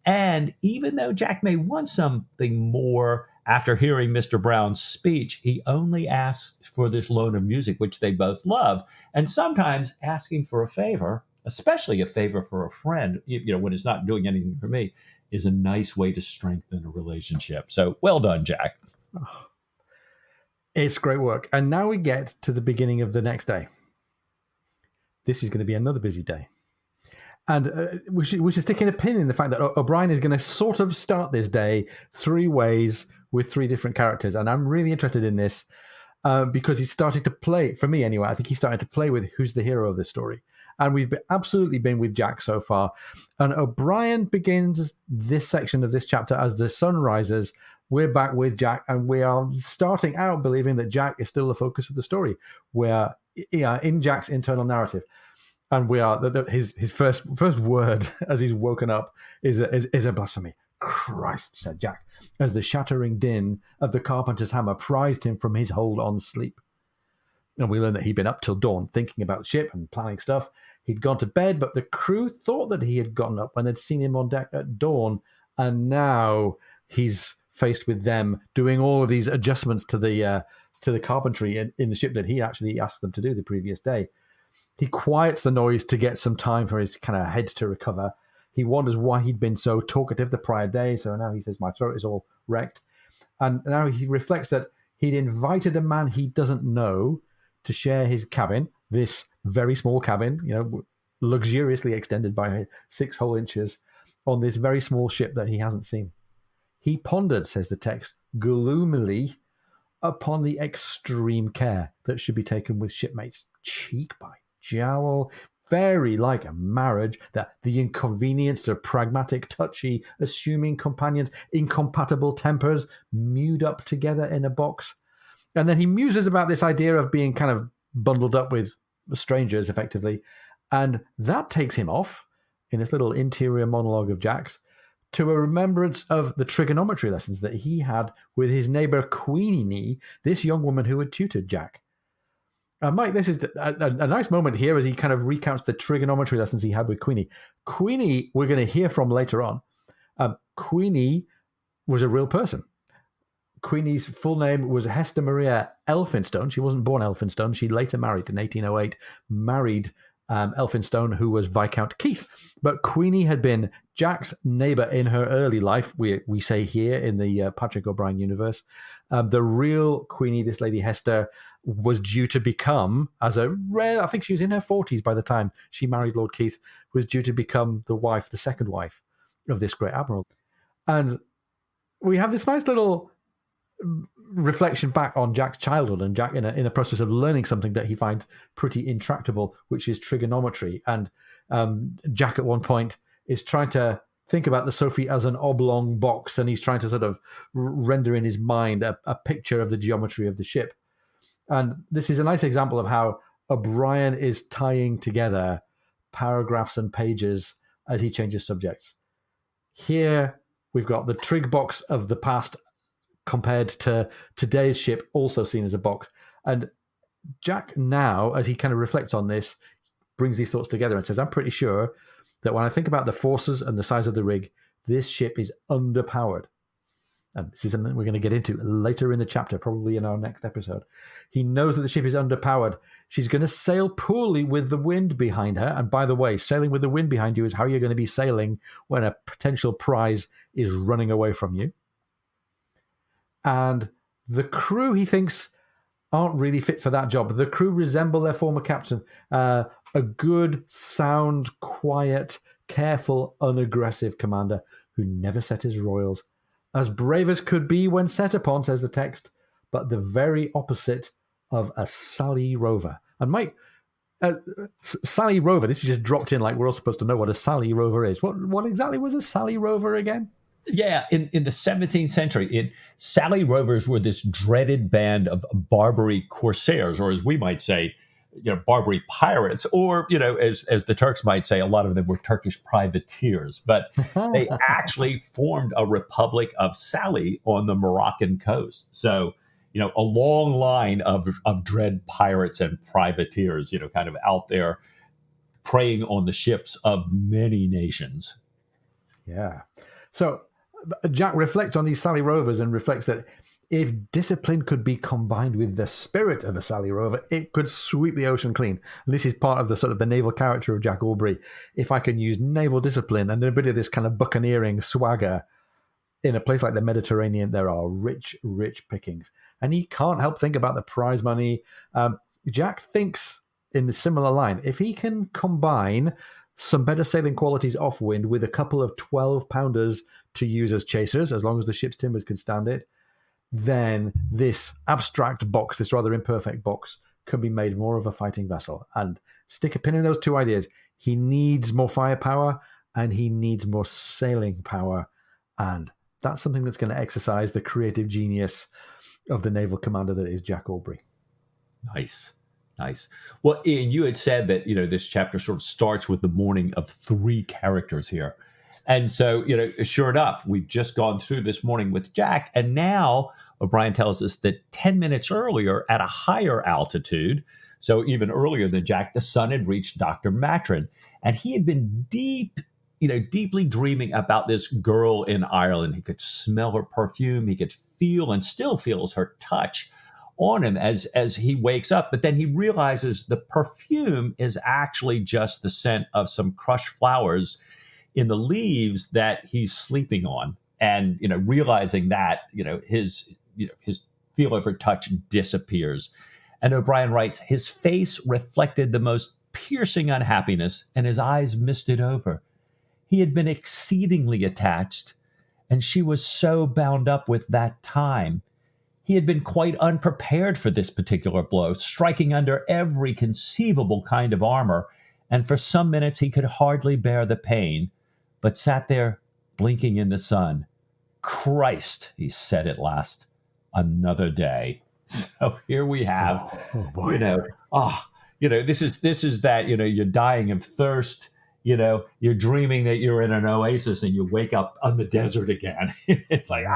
And even though Jack may want something more after hearing Mr. Brown's speech, he only asks for this loan of music, which they both love. And sometimes asking for a favor, especially a favor for a friend, when it's not doing anything for me, is a nice way to strengthen a relationship. So well done, Jack. It's great work. And now we get to the beginning of the next day. This is going to be another busy day. And we should stick in a pin in the fact that O'Brien is going to sort of start this day 3 ways with 3 different characters. And I'm really interested in this because he's starting to play, for me anyway, I think he's starting to play with who's the hero of this story. And we've absolutely been with Jack so far. And O'Brien begins this section of this chapter as the sun rises. We're back with Jack, and we are starting out believing that Jack is still the focus of the story. We're in Jack's internal narrative. And we are his first word as he's woken up is a blasphemy. Christ, said Jack, as the shattering din of the carpenter's hammer prized him from his hold on sleep. And we learn that he'd been up till dawn thinking about the ship and planning stuff. He'd gone to bed, but the crew thought that he had gotten up when they'd seen him on deck at dawn, and now he's faced with them doing all of these adjustments to the carpentry in the ship that he actually asked them to do the previous day. He quiets the noise to get some time for his kind of head to recover. He wonders why he'd been so talkative the prior day, so now he says, my throat is all wrecked. And now he reflects that he'd invited a man he doesn't know to share his cabin, this very small cabin, luxuriously extended by 6 whole inches, on this very small ship that he hasn't seen. He pondered, says the text, gloomily upon the extreme care that should be taken with shipmates, cheek by jowl, very like a marriage, that the inconvenience of pragmatic, touchy, assuming companions, incompatible tempers, mewed up together in a box. And then he muses about this idea of being kind of bundled up with strangers, effectively. And that takes him off, in this little interior monologue of Jack's, to a remembrance of the trigonometry lessons that he had with his neighbour Queenie, this young woman who had tutored Jack. Mike, this is a nice moment here as he kind of recounts the trigonometry lessons he had with Queenie. Queenie, we're going to hear from later on. Queenie was a real person. Queenie's full name was Hester Maria Elphinstone. She wasn't born Elphinstone. She later married in 1808, married Elphinstone, who was Viscount Keith. But Queenie had been Jack's neighbour in her early life, we say here in the Patrick O'Brien universe. The real Queenie, this lady Hester, was due to become, I think she was in her 40s by the time she married Lord Keith, was due to become the second wife of this great admiral. And we have this nice little reflection back on Jack's childhood and Jack in a process of learning something that he finds pretty intractable, which is trigonometry. And Jack at one point is trying to think about the Sophie as an oblong box, and he's trying to sort of render in his mind a picture of the geometry of the ship. And this is a nice example of how O'Brien is tying together paragraphs and pages as he changes subjects. Here we've got the trig box of the past compared to today's ship, also seen as a box. And Jack now, as he kind of reflects on this, brings these thoughts together and says, I'm pretty sure that when I think about the forces and the size of the rig, this ship is underpowered. And this is something we're going to get into later in the chapter, probably in our next episode. He knows that the ship is underpowered. She's going to sail poorly with the wind behind her. And by the way, sailing with the wind behind you is how you're going to be sailing when a potential prize is running away from you. And the crew, he thinks, aren't really fit for that job. The crew resemble their former captain. A good, sound, quiet, careful, unaggressive commander who never set his royals. As brave as could be when set upon, says the text, but the very opposite of a Sally Rover. And Mike, Sally Rover, this is just dropped in like we're all supposed to know what a Sally Rover is. What exactly was a Sally Rover again? Yeah, in the 17th century, Sally Rovers were this dreaded band of Barbary corsairs, or as we might say, Barbary pirates, or, as the Turks might say, a lot of them were Turkish privateers. But they actually formed a republic of Sally on the Moroccan coast. So, a long line of dread pirates and privateers, kind of out there preying on the ships of many nations. Yeah. So Jack reflects on these Sally Rovers and reflects that if discipline could be combined with the spirit of a Sally Rover, it could sweep the ocean clean. And this is part of the sort of the naval character of Jack Aubrey. If I can use naval discipline and a bit of this kind of buccaneering swagger, in a place like the Mediterranean, there are rich, rich pickings. And he can't help think about the prize money. Jack thinks in the similar line, if he can combine some better sailing qualities off wind with a couple of 12-pounders to use as chasers, as long as the ship's timbers can stand it, then this abstract box, this rather imperfect box, can be made more of a fighting vessel. And stick a pin in those two ideas. He needs more firepower and he needs more sailing power. And that's something that's going to exercise the creative genius of the naval commander that is Jack Aubrey. Nice. Well, Ian, you had said that, this chapter sort of starts with the morning of three characters here. And so, sure enough, we've just gone through this morning with Jack. And now O'Brien tells us that 10 minutes earlier at a higher altitude, so even earlier than Jack, the sun had reached Dr. Maturin. And he had been deeply dreaming about this girl in Ireland. He could smell her perfume. He could feel and still feels her touch on him as he wakes up. But then he realizes the perfume is actually just the scent of some crushed flowers in the leaves that he's sleeping on. And, realizing that, his feel of her touch disappears. And O'Brien writes, his face reflected the most piercing unhappiness and his eyes misted over. He had been exceedingly attached, and she was so bound up with that time. He had been quite unprepared for this particular blow, striking under every conceivable kind of armor, and for some minutes he could hardly bear the pain, but sat there blinking in the sun. Christ, he said at last, another day. So here we have, this is that, you're dying of thirst. You're dreaming that you're in an oasis and you wake up on the desert again. It's like,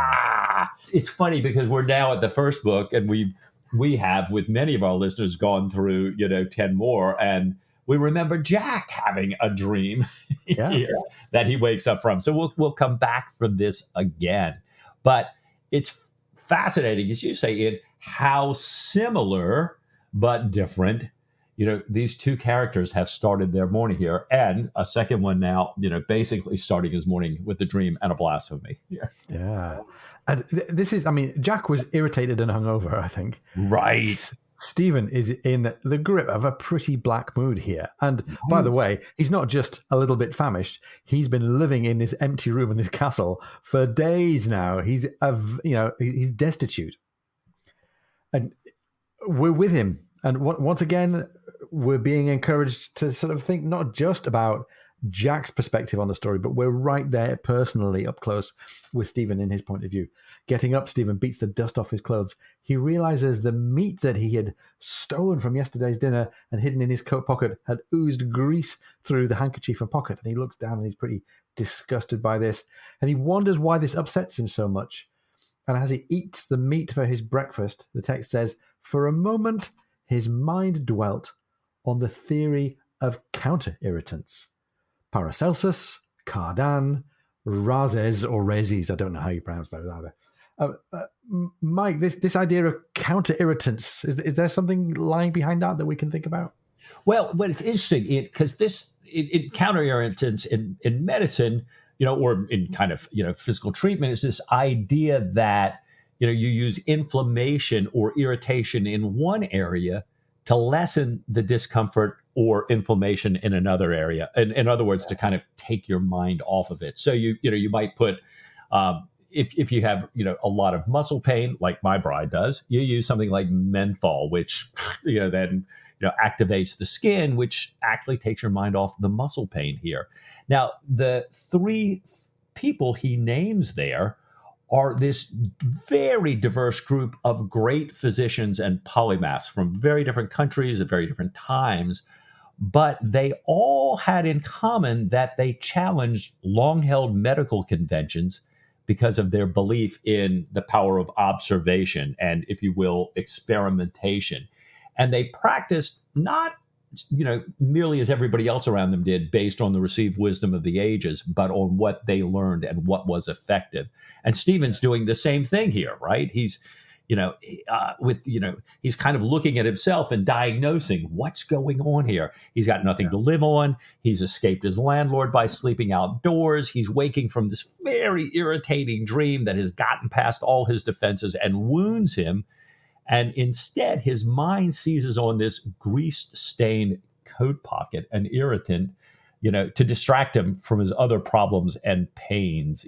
It's funny because we're now at the first book and we have, with many of our listeners, gone through, 10 more. And we remember Jack having a dream here that he wakes up from. So we'll come back from this again. But it's fascinating, as you say, Ian, how similar but different these two characters have started their morning here, and a second one now, basically starting his morning with a dream and a blasphemy. Yeah. And this is, Jack was irritated and hungover, I think. Right. Stephen is in the grip of a pretty black mood here. And by the way, he's not just a little bit famished. He's been living in this empty room in this castle for days now. He's destitute. And we're with him. And once again, we're being encouraged to sort of think not just about Jack's perspective on the story, but we're right there personally up close with Stephen in his point of view. Getting up, Stephen beats the dust off his clothes. He realizes the meat that he had stolen from yesterday's dinner and hidden in his coat pocket had oozed grease through the handkerchief and pocket. And he looks down and he's pretty disgusted by this. And he wonders why this upsets him so much. And as he eats the meat for his breakfast, the text says, for a moment, his mind dwelt on the theory of counter-irritants. Paracelsus, Cardan, Rhazes or Rhazes, I don't know how you pronounce those either. Mike, this idea of counter-irritants, is there something lying behind that we can think about? Well, it's interesting because in counter-irritants in medicine, or in kind of, physical treatment, is this idea that, you use inflammation or irritation in one area to lessen the discomfort or inflammation in another area. In other words, to kind of take your mind off of it. So you might put, if you have, a lot of muscle pain, like my bride does, you use something like menthol, which, then, activates the skin, which actually takes your mind off the muscle pain here. Now, the three people he names there are this very diverse group of great physicians and polymaths from very different countries at very different times. But they all had in common that they challenged long-held medical conventions because of their belief in the power of observation and, if you will, experimentation. And they practiced not, merely as everybody else around them did, based on the received wisdom of the ages, but on what they learned and what was effective. And Stephen's doing the same thing here, right? He's he's kind of looking at himself and diagnosing what's going on here. He's got nothing to live on. He's escaped his landlord by sleeping outdoors. He's waking from this very irritating dream that has gotten past all his defenses and wounds him. And instead, his mind seizes on this grease-stained coat pocket, an irritant, to distract him from his other problems and pains,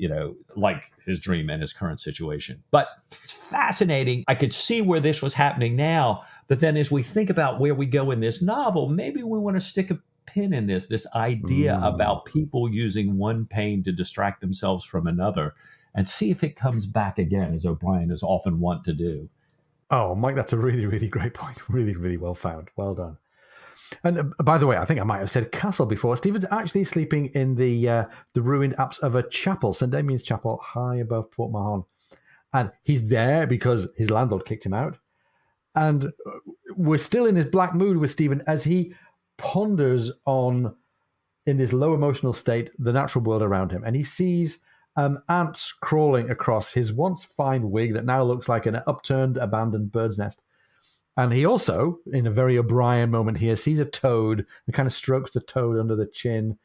like his dream and his current situation. But it's fascinating. I could see where this was happening now. But then as we think about where we go in this novel, maybe we want to stick a pin in this idea about people using one pain to distract themselves from another, and see if it comes back again, as O'Brien is often wont to do. Oh, Mike, that's a really, really great point. Really, really well found. Well done. And by the way, I think I might have said castle before. Stephen's actually sleeping in the ruined apse of a chapel, St. Damian's Chapel, high above Port Mahon. And he's there because his landlord kicked him out. And we're still in this black mood with Stephen as he ponders on, in this low emotional state, the natural world around him. And he sees ants crawling across his once fine wig that now looks like an upturned, abandoned bird's nest. And he also, in a very O'Brien moment here, sees a toad and kind of strokes the toad under the chin,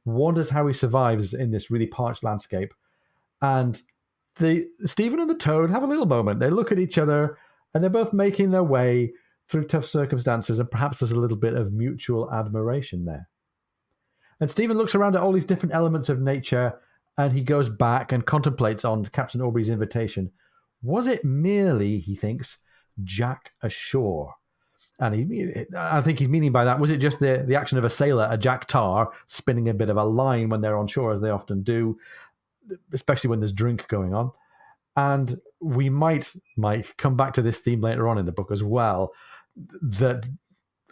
wonders how he survives in this really parched landscape. And Stephen and the toad have a little moment. They look at each other and they're both making their way through tough circumstances, and perhaps there's a little bit of mutual admiration there. And Stephen looks around at all these different elements of nature, and he goes back and contemplates on Captain Aubrey's invitation. Was it merely, he thinks, Jack ashore? And I think he's meaning by that, was it just the action of a sailor, a Jack tar, spinning a bit of a line when they're on shore, as they often do, especially when there's drink going on? And we might, Mike, come back to this theme later on in the book as well, that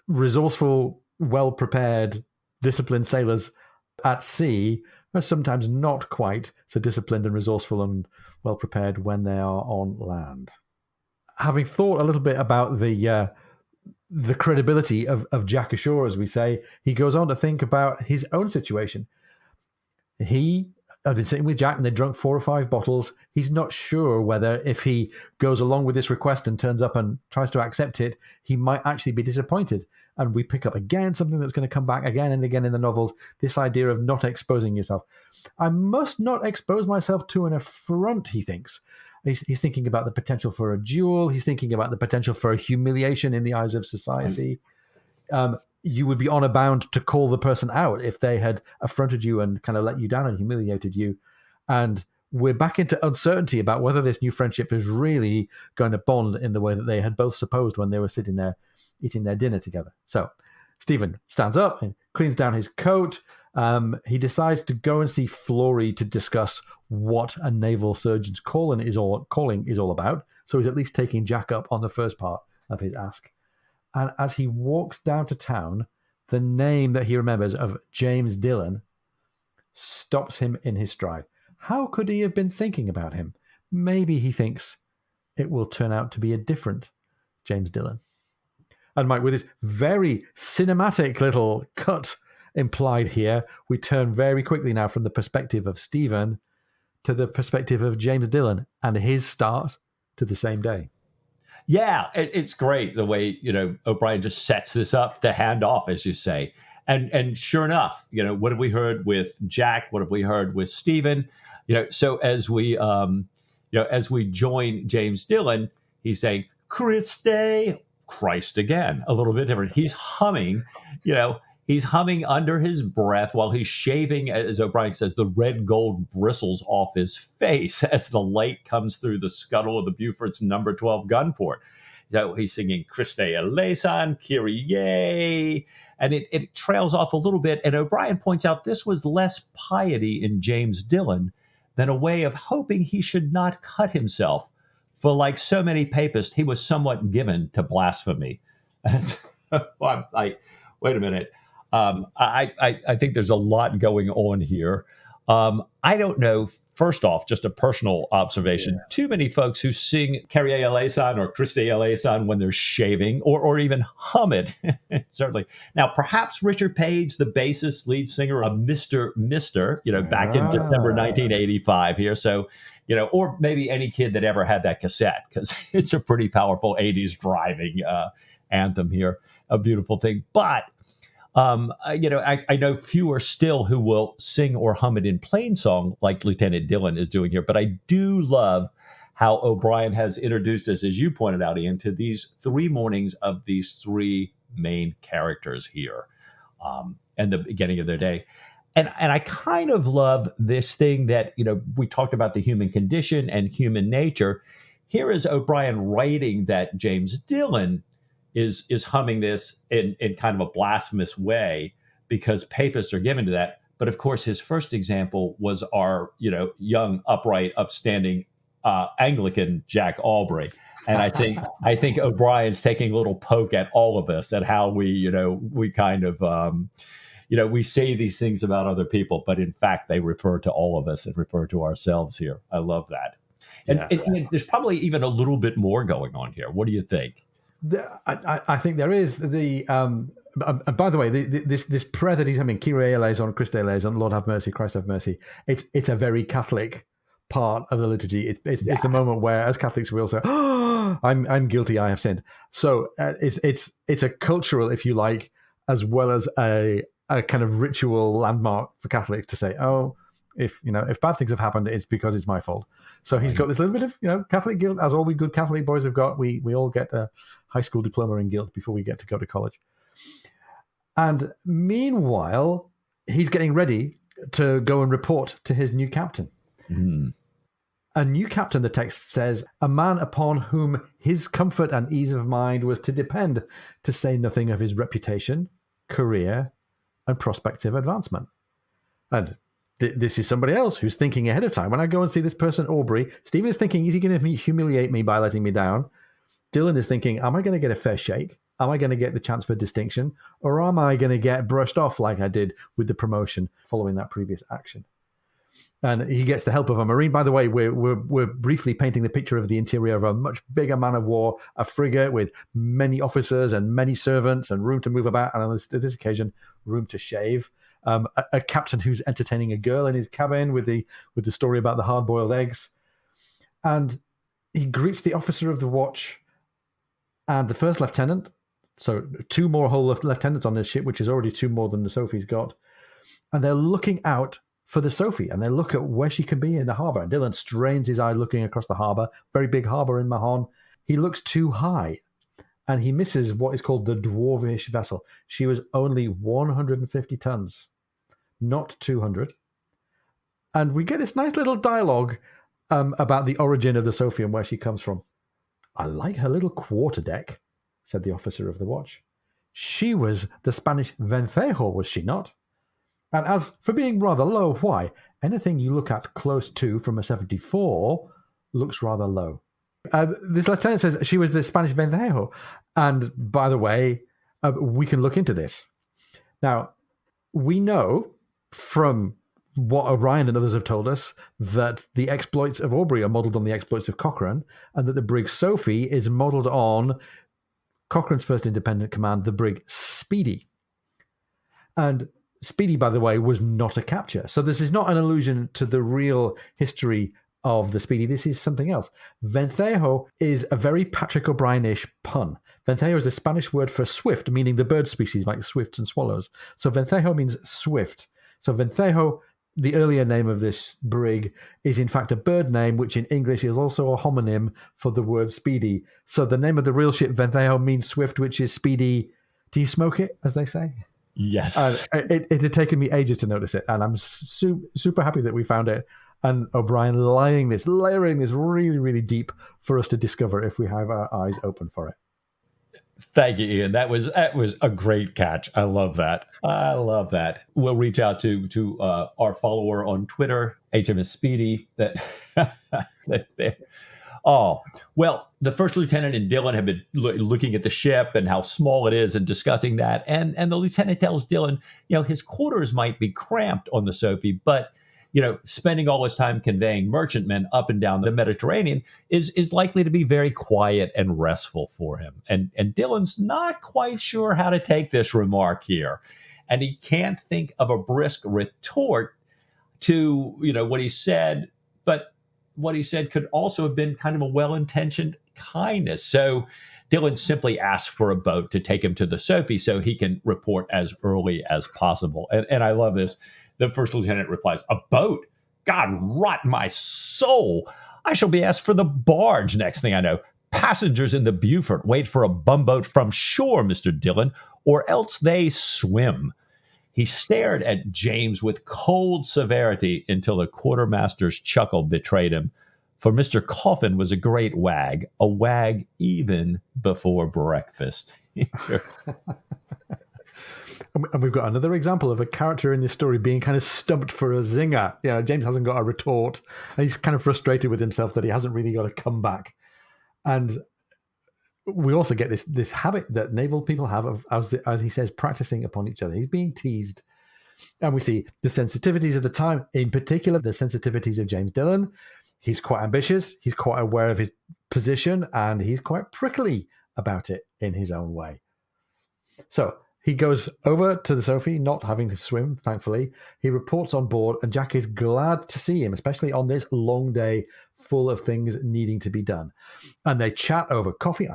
resourceful, well-prepared, disciplined sailors at sea are sometimes not quite so disciplined and resourceful and well-prepared when they are on land. Having thought a little bit about the credibility of Jack ashore, as we say, he goes on to think about his own situation. He had been sitting with Jack and they drunk 4 or 5 bottles. He's not sure whether if he goes along with this request and turns up and tries to accept it, he might actually be disappointed. And we pick up again something that's going to come back again and again in the novels, this idea of not exposing yourself. I must not expose myself to an affront, he thinks. He's thinking about the potential for a duel. He's thinking about the potential for a humiliation in the eyes of society. You would be honor bound to call the person out if they had affronted you and kind of let you down and humiliated you. And we're back into uncertainty about whether this new friendship is really going to bond in the way that they had both supposed when they were sitting there eating their dinner together. So Stephen stands up and cleans down his coat. He decides to go and see Flory to discuss what a naval surgeon's calling is all about. So he's at least taking Jack up on the first part of his ask. And as he walks down to town, the name that he remembers of James Dillon stops him in his stride. How could he have been thinking about him? Maybe he thinks it will turn out to be a different James Dillon. And Mike, with this very cinematic little cut implied here, we turn very quickly now from the perspective of Stephen to the perspective of James Dillon and his start to the same day. Yeah, it's great the way, O'Brien just sets this up to hand off, as you say. And sure enough, what have we heard with Jack? What have we heard with Stephen? So as we join James Dillon, he's saying, Christ again, a little bit different. He's humming, he's humming under his breath while he's shaving, as O'Brien says, the red gold bristles off his face as the light comes through the scuttle of the Beaufort's number 12 gun port. He's singing Christe eleison, Kyrie, and it trails off a little bit. And O'Brien points out this was less piety in James Dillon than a way of hoping he should not cut himself. For like so many papists, he was somewhat given to blasphemy. Wait a minute. I think there's a lot going on here. I don't know. First off, just a personal observation. Yeah. Too many folks who sing Kyrie eleison or Christe eleison when they're shaving or even hum it. Certainly. Now, perhaps Richard Page, the bassist, lead singer of Mr. Back in December 1985 here. So, or maybe any kid that ever had that cassette, because it's a pretty powerful 80s driving anthem here, a beautiful thing. But I know fewer still who will sing or hum it in plain song like Lieutenant Dillon is doing here. But I do love how O'Brien has introduced us, as you pointed out, Ian, to these 3 mornings of these 3 main characters here, and the beginning of their day. And I kind of love this thing that, we talked about the human condition and human nature. Here is O'Brien writing that James Dillon is humming this in kind of a blasphemous way because papists are given to that. But of course, his first example was our, young, upright, upstanding Anglican Jack Aubrey. And I think O'Brien's taking a little poke at all of us, at how we kind of, we say these things about other people, but in fact, they refer to all of us and refer to ourselves here. I love that. And there's probably even a little bit more going on here. What do you think? I think there is by the way, this prayer that he's having, Kyrie eleison, Christe eleison, Lord have mercy, Christ have mercy. It's a very Catholic part of the liturgy. It's the moment where, as Catholics, we all say, "Oh, I'm guilty, I have sinned." So it's a cultural, if you like, as well as a kind of ritual landmark for Catholics to say, "Oh, if bad things have happened, it's because it's my fault." So he's got this little bit of Catholic guilt, as all we good Catholic boys have got. We all get a high school diploma in guilt before we get to go to college. And meanwhile, he's getting ready to go and report to his new captain. Mm. A new captain, the text says, a man upon whom his comfort and ease of mind was to depend, to say nothing of his reputation, career, and prospective advancement. And this is somebody else who's thinking ahead of time. When I go and see this person, Aubrey, Stephen is thinking, is he going to humiliate me by letting me down? Dillon is thinking, am I going to get a fair shake? Am I going to get the chance for distinction? Or am I going to get brushed off like I did with the promotion following that previous action? And he gets the help of a Marine. By the way, we're briefly painting the picture of the interior of a much bigger man of war, a frigate with many officers and many servants and room to move about. And on this occasion, room to shave. A captain who's entertaining a girl in his cabin with the story about the hard-boiled eggs. And he greets the officer of the watch and the first lieutenant. So 2 more whole lieutenants on this ship, which is already 2 more than the Sophie's got. And they're looking out for the Sophie, and they look at where she can be in the harbour. And Dillon strains his eye looking across the harbour, very big harbour in Mahon. He looks too high, and he misses what is called the dwarvish vessel. She was only 150 tons, not 200. And we get this nice little dialogue about the origin of the Sophie and where she comes from. I like her little quarterdeck, said the officer of the watch. She was the Spanish Vencejo, was she not? And as for being rather low, why? Anything you look at close to from a 74 looks rather low. This lieutenant says she was the Spanish Vencejo. And by the way, we can look into this. Now, we know from what O'Brien and others have told us that the exploits of Aubrey are modelled on the exploits of Cochrane, and that the brig Sophie is modelled on Cochrane's first independent command, the brig Speedy. And Speedy, by the way, was not a capture. So this is not an allusion to the real history of the Speedy. This is something else. Vencejo is a very Patrick O'Brien-ish pun. Vencejo is a Spanish word for swift, meaning the bird species like swifts and swallows. So Vencejo means swift. So Vencejo, the earlier name of this brig, is in fact a bird name, which in English is also a homonym for the word speedy. So the name of the real ship, Vencejo, means swift, which is speedy. Do you smoke it, as they say? Yes. It had taken me ages to notice it, and I'm super happy that we found it. And O'Brien layering this really, really deep for us to discover if we have our eyes open for it. Thank you, Ian. That was a great catch. I love that. We'll reach out to our follower on Twitter, HMS Speedy. Oh, well, the first lieutenant and Dillon have been looking at the ship and how small it is and discussing that. And the lieutenant tells Dillon, his quarters might be cramped on the Sophie, but, spending all his time conveying merchantmen up and down the Mediterranean is likely to be very quiet and restful for him. And Dillon's not quite sure how to take this remark here. And he can't think of a brisk retort to, what he said, but what he said could also have been kind of a well-intentioned kindness. So Dillon simply asked for a boat to take him to the Sophie so he can report as early as possible. And I love this. The first lieutenant replies, "A boat? God rot my soul. I shall be asked for the barge next thing I know. Passengers in the Beaufort wait for a bumboat from shore, Mr. Dillon, or else they swim." He stared at James with cold severity until the quartermaster's chuckle betrayed him. For Mr. Coffin was a great wag, a wag even before breakfast. And we've got another example of a character in this story being kind of stumped for a zinger. James hasn't got a retort, and he's kind of frustrated with himself that he hasn't really got a comeback. And we also get this habit that naval people have of, as he says, practicing upon each other. He's being teased. And we see the sensitivities of the time, in particular, the sensitivities of James Dillon. He's quite ambitious. He's quite aware of his position, and he's quite prickly about it in his own way. So he goes over to the Sophie, not having to swim, thankfully. He reports on board, and Jack is glad to see him, especially on this long day full of things needing to be done. And they chat over coffee.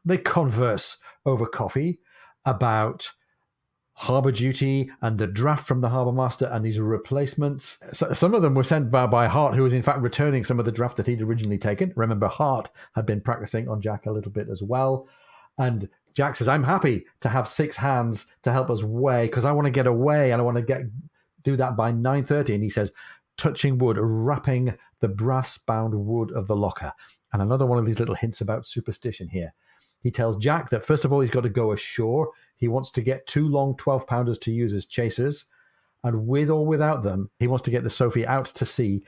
They converse over coffee about harbour duty and the draft from the harbour master and these replacements. So some of them were sent by Hart, who was in fact returning some of the draft that he'd originally taken. Remember, Hart had been practicing on Jack a little bit as well. And Jack says, "I'm happy to have 6 hands to help us weigh because I want to get away and I want to do that by 9:30. And he says, touching wood, wrapping the brass-bound wood of the locker. And another one of these little hints about superstition here. He tells Jack that, first of all, he's got to go ashore. He wants to get 2 long 12-pounders to use as chasers. And with or without them, he wants to get the Sophie out to see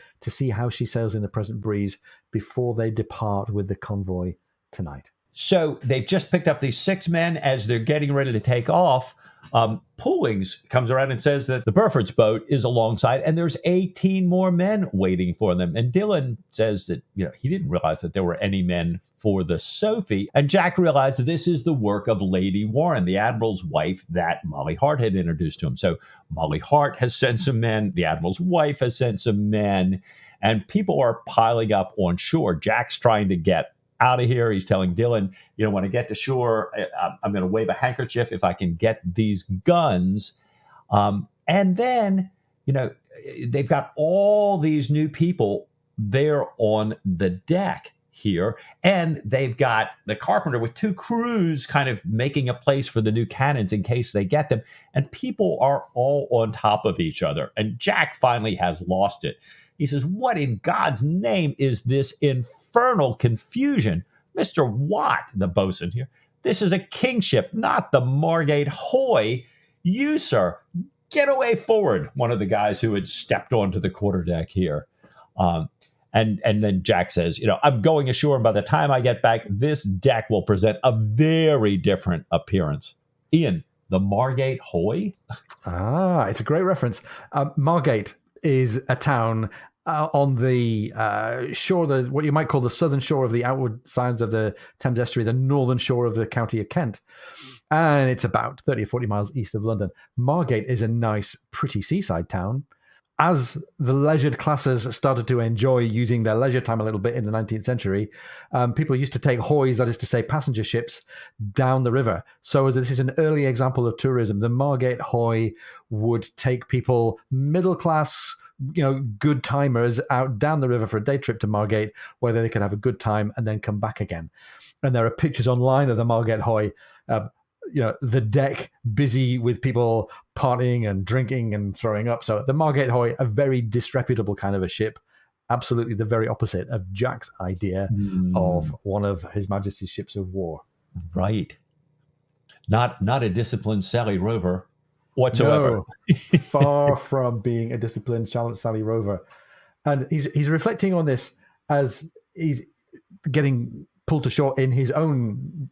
how she sails in the present breeze before they depart with the convoy tonight. So they've just picked up these 6 men as they're getting ready to take off. Poolings comes around and says that the Burford's boat is alongside and there's 18 more men waiting for them. And Dillon says that, he didn't realize that there were any men for the Sophie. And Jack realized that this is the work of Lady Warren, the Admiral's wife that Molly Hart had introduced to him. So Molly Hart has sent some men. The Admiral's wife has sent some men. And people are piling up on shore. Jack's trying to get out of here. He's telling Dillon, when I get to shore, I'm going to wave a handkerchief if I can get these guns. And then, they've got all these new people there on the deck here. And they've got the carpenter with 2 crews kind of making a place for the new cannons in case they get them. And people are all on top of each other. And Jack finally has lost it. He says, "What in God's name is this infernal confusion? Mr. Watt," the bosun here, "this is a kingship, not the Margate Hoy. You, sir, get away forward," one of the guys who had stepped onto the quarterdeck here. And then Jack says, "I'm going ashore, and by the time I get back, this deck will present a very different appearance." Ian, the Margate Hoy? It's a great reference. Margate is a town on the shore, what you might call the southern shore of the outward sides of the Thames estuary, the northern shore of the county of Kent. And it's about 30 or 40 miles east of London. Margate is a nice, pretty seaside town. As the leisured classes started to enjoy using their leisure time a little bit in the 19th century, people used to take hoys, that is to say passenger ships, down the river. So as this is an early example of tourism, the Margate Hoy would take people middle class, good timers out down the river for a day trip to Margate where they could have a good time and then come back again. And there are pictures online of the Margate Hoy, the deck busy with people partying and drinking and throwing up. So the Margate Hoy, a very disreputable kind of a ship, absolutely the very opposite of Jack's idea of one of His Majesty's ships of war. Right. Not a disciplined Sally Rover whatsoever. No, far from being a disciplined Sally Rover. And he's reflecting on this as he's getting pulled to shore in his own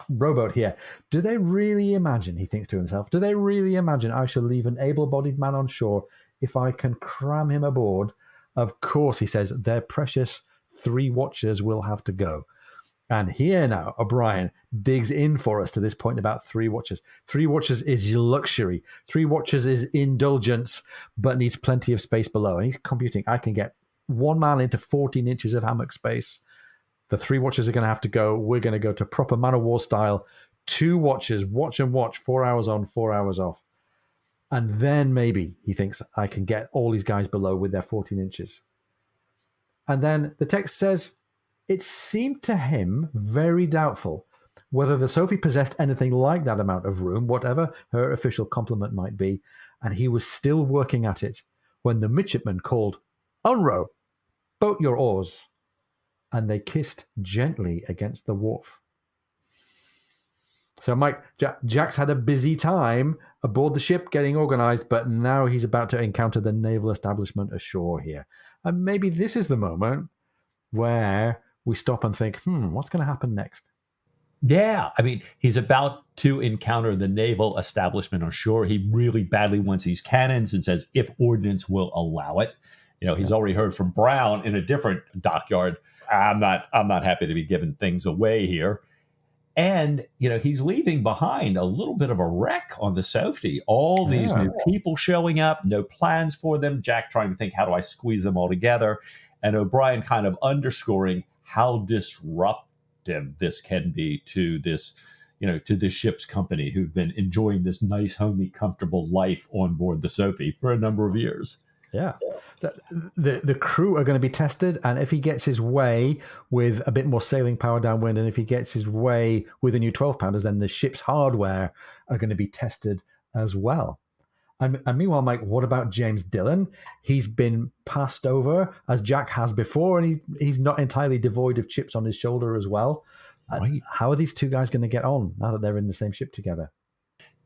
rowboat here. Do they really imagine, he thinks to himself, do they really imagine I shall leave an able-bodied man on shore if I can cram him aboard? Of course, he says, their precious 3 watchers will have to go. And here now, O'Brien digs in for us to this point about 3 watchers. 3 watchers is luxury. 3 watchers is indulgence, but needs plenty of space below. And he's computing, I can get one man into 14 inches of hammock space. The 3 watchers are going to have to go. We're going to go to proper Man of War style. 2 watchers, watch and watch, 4 hours on, 4 hours off. And then maybe he thinks I can get all these guys below with their 14 inches. And then the text says, it seemed to him very doubtful whether the Sophie possessed anything like that amount of room, whatever her official complement might be, and he was still working at it when the midshipman called, "Unrow, boat your oars," and they kissed gently against the wharf. So Mike, Jack's had a busy time aboard the ship getting organized, but now he's about to encounter the naval establishment ashore here. And maybe this is the moment where we stop and think, what's going to happen next? Yeah, I mean, he's about to encounter the naval establishment on shore. He really badly wants these cannons and says, if ordnance will allow it. He's already heard from Brown in a different dockyard. I'm not happy to be giving things away here. And, he's leaving behind a little bit of a wreck on the Sophie. All these new people showing up, no plans for them. Jack trying to think, how do I squeeze them all together? And O'Brien kind of underscoring how disruptive this can be to this, to this ship's company who've been enjoying this nice, homey, comfortable life on board the Sophie for a number of years. Yeah. The crew are going to be tested, and if he gets his way with a bit more sailing power downwind, and if he gets his way with the new 12-pounders, then the ship's hardware are going to be tested as well. And meanwhile, Mike, what about James Dillon? He's been passed over, as Jack has before, and he's not entirely devoid of chips on his shoulder as well. Right. How are these 2 guys going to get on now that they're in the same ship together?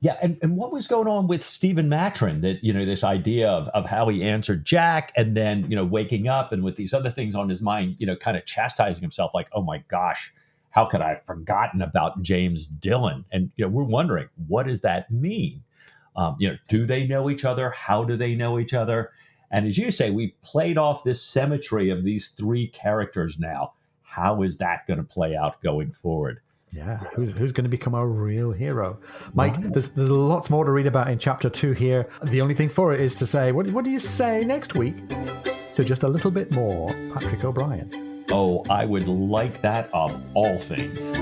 Yeah, and what was going on with Stephen Maturin, that, this idea of how he answered Jack, and then, waking up and with these other things on his mind, kind of chastising himself like, oh my gosh, how could I have forgotten about James Dillon? And, we're wondering, what does that mean? Do they know each other? How do they know each other? And as you say, we played off this symmetry of these 3 characters now. How is that going to play out going forward? Yeah, who's going to become our real hero? Mike, there's lots more to read about in chapter 2 here. The only thing for it is to say, what do you say next week to just a little bit more Patrick O'Brien? Oh, I would like that of all things.